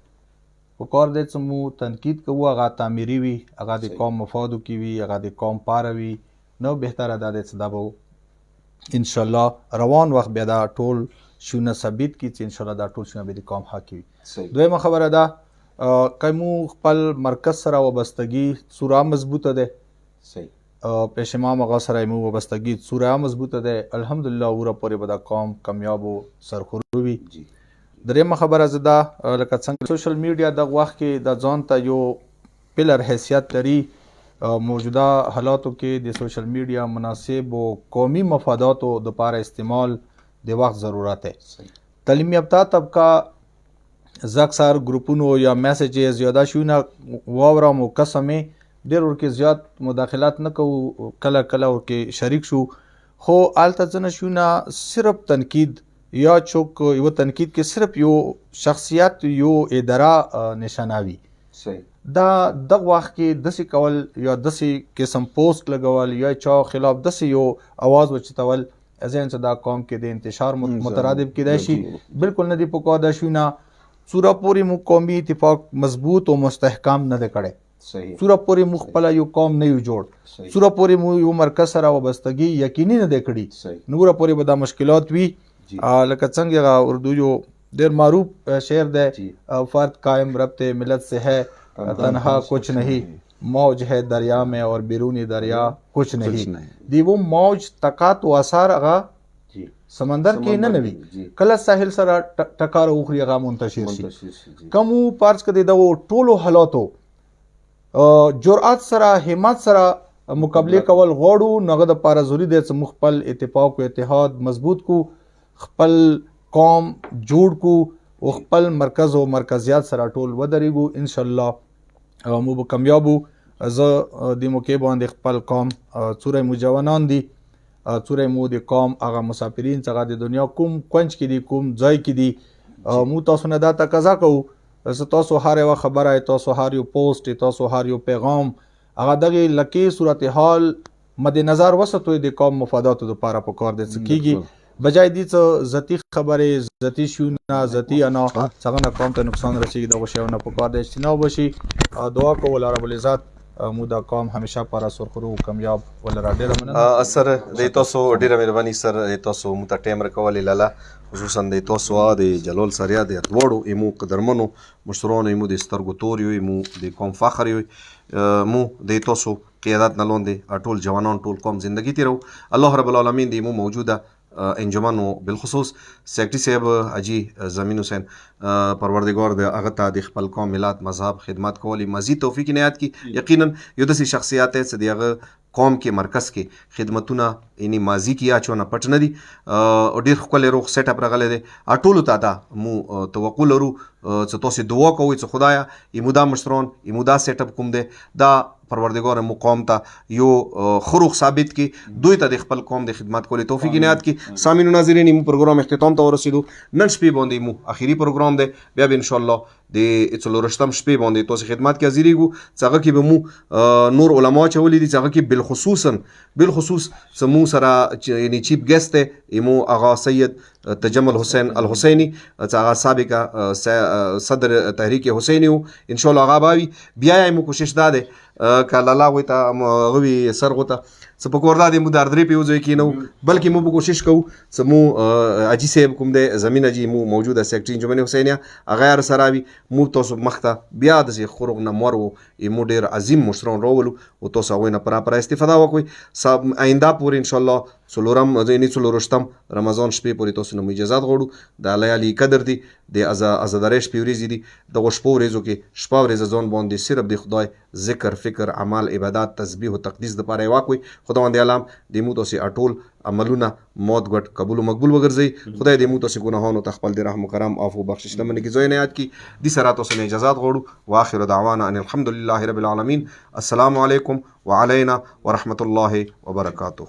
پکار دی چې مو تنقید کوو هغه تعمیري وي هغه د قوم مفادو کې وي هغه د قوم پاره وي نو بهتره دا دی چې دا به انشاءالله روان وخت بیا دا ټول شونه ثابت کړي چې انشاءالله دا ټول شونه به د قوم حق وي دویمه خبره ده که مو خپل مرکز سره وابستګي څومره مضبوطه ده پیش امام هغه سره مو وابستګي څومره مضبوطه ده الحمدلله وره پورې به دا قوم کامیاب او سرخورو وي درېیمه خبره زه دا لکه څنګه سوشل میډیا دغه وخت کې د ځان ته یو پلر حیثیت لري موجوده حالاتو کې د سوشل میډیا مناسب او قومي مفاداتو دپاره استعمال د وخت ضرورت دی تعلیم یافته طبقه زه اکثر ګروپونو یا میسیجز یا دا شیونه واورم او قسمې ډېر ورکې زیات مداخلات نه کوو کله کله ورکې شریک شو خو هلته ځینې شیونه صرف تنقید یا چوک یو تنقید کې صرف یو شخصیت یو اداره نشاناوي دا دغه وخت کې داسې کول یا داسې قسم پوسټ لګول یا چا خلاف داسې یو اواز وچتول ذهن چې دا قوم کې د انتشار مترادف کېدای شي بالکل نه دی پکار دا شیونه څومره پورې مو قومي اتفاق مضبوط او مستحکم نه دی کړی څومره پورې مو خپله یو قوم نه یو جوړ څومره پورې مو یو مرکز سره وابستګي یقیني نه دی کړي نوره پورې به دا مشکلات وي لکه څنګه اردو جو ډېر معروف شعر دی فرد قائم ربط ملت سے ہے تنہا کچھ نہیں موج ہے دریا میں اور بیرونی دریا کچھ نہیں دی وہ موج طاقت و اثار هغه سمندر کې نه نوي کله ساحل سره ټکار وخوري هغه منتشر شي کوم پارس کدي د ټولو حالاتو جرأت سره همت سره مقابله کول غواړو نغه د پاره ضروري دی چې مخبل اتفاق او اتحاد مضبوط کو خپل قوم جوړ کو او خپل مرکز او مرکزیات سره ټول ودرېږو انشاءالله مو به کامیابو زه د موقع باندې خپل قوم څومره مو جوانان دي څومره مو د قوم هغه مسافرین څنګه د دنیا کوم کونج کې دي کوم ځای کې دي مو تاسو نه دا تقاضا کوو زه تاسو هر یوه خبره تاسو هر یو پوسټ تاسو هر یو پیغام هغه دغې لکې صورتحال مد نظر وساتو د قوم مفاداتو دپاره پکار دی څه کېږي بجای دي څه ذاتي خبرې ذاتي شیونه ذاتي انا څنګه نه قوم ته نقصان رسېږي دغه شیونه پکار دی اجتناب وشي دعا کوو رب العزت مو دا قوم همیشه پاره سرخورو کامیاب ولره ډېره مننه سر د تاسو ډېره مهرباني سر تاسو مو ته ټایم راکولې لاله خصوصا د تاسو د جلال سریا د دواړو ایمو قدرمنو مشترانو ایمو د سترګو تور یو ایمو د قوم فخر یو مو د تاسو قیادت نه لاندې ټول جوانان ټول قوم زندگی تیرو الله رب العالمین د ایمو موجوده انجمن و بالخصوص سیکرټری صاحب حاجی زمین حسین پروردگار د هغه ته د خپل قوم ملت مذهب خدمت کولی مزید توفیق عنایت کی یقینا یو داسې شخصیت دی چې د هغه قوم کې مرکز کې خدمتونه یعنی ماضي کې اچونه پټ نه دي ډېر ښکلی روغ سیټ اپ راغلی دی ټولو ته دا مو توقع لرو چې تاسې دعا کوئ چې خدایه ایمو دا مشران ایمو دا سیټ اپ کوم دی دا پروردګار مو قوم ته یو خروخ ثابت کړي، دوی ته د خپل قوم د خدمت کولو توفیق عنایت کړي. سامعینو ناظرین مو پروګرام اختتام ته ورسېدو. نن شپې باندې مو اخیری پروګرام دی، بیا به انشاءالله د 14 شپې باندې تاسو خدمت کې حاضرېږو. څه هغه کې به مو نور علما چولی دي، څه هغه کې بالخصوص سمو سره یعنی چیف ګیسټ دی مو آغا سید تجمل حسین الحسینی، څه هغه سابق صدر تحریک حسینی و انشاءالله هغه باوي. بیا یې مو کوشش دا دی که لالا وي ته غوي سر غوته څه په کور دا دی مو در درې په یو ځای کېنو، بلکې مو به کوشش کوو څه مو حاجي صاحب کوم دی زمین حاجي مو موجوده سیکټري انجمن حسینیه هغه یې سره وي، مو تاسو مخته بیا داسې خروغ نه مور و مو ډېر عظیم مشران راولو او تاسو هغوی نه پراپره استفاده وکړئ. آینده پورې انشاءالله 14 رمضان شپې پورې تاسو نه مو اجازات غواړو. د لیالي قدر دي، د ازادارۍ شپې ورځې دي، دغو شپو ورځو کې شپه ورځ ځان باندې صرف د خدای ذکر، فکر، عمل، عبادت، تسبیح او تقدیس دپاره یې واکوئ. خداوند عالم دې مو تاسې ټول عملونه مات ګډ قبول و مقبول وګرځوي. خدای دې مو تاسې ګناهانو ته خپل د رحم و کرم عفو بخشش لمنې کې ځای عنایت کړي. دې سره تاسو نه اجازات غواړو. واخر دعوانا ان الحمد لله رب العالمین. السلام علیکم وعلینا ورحمة الله وبرکاته.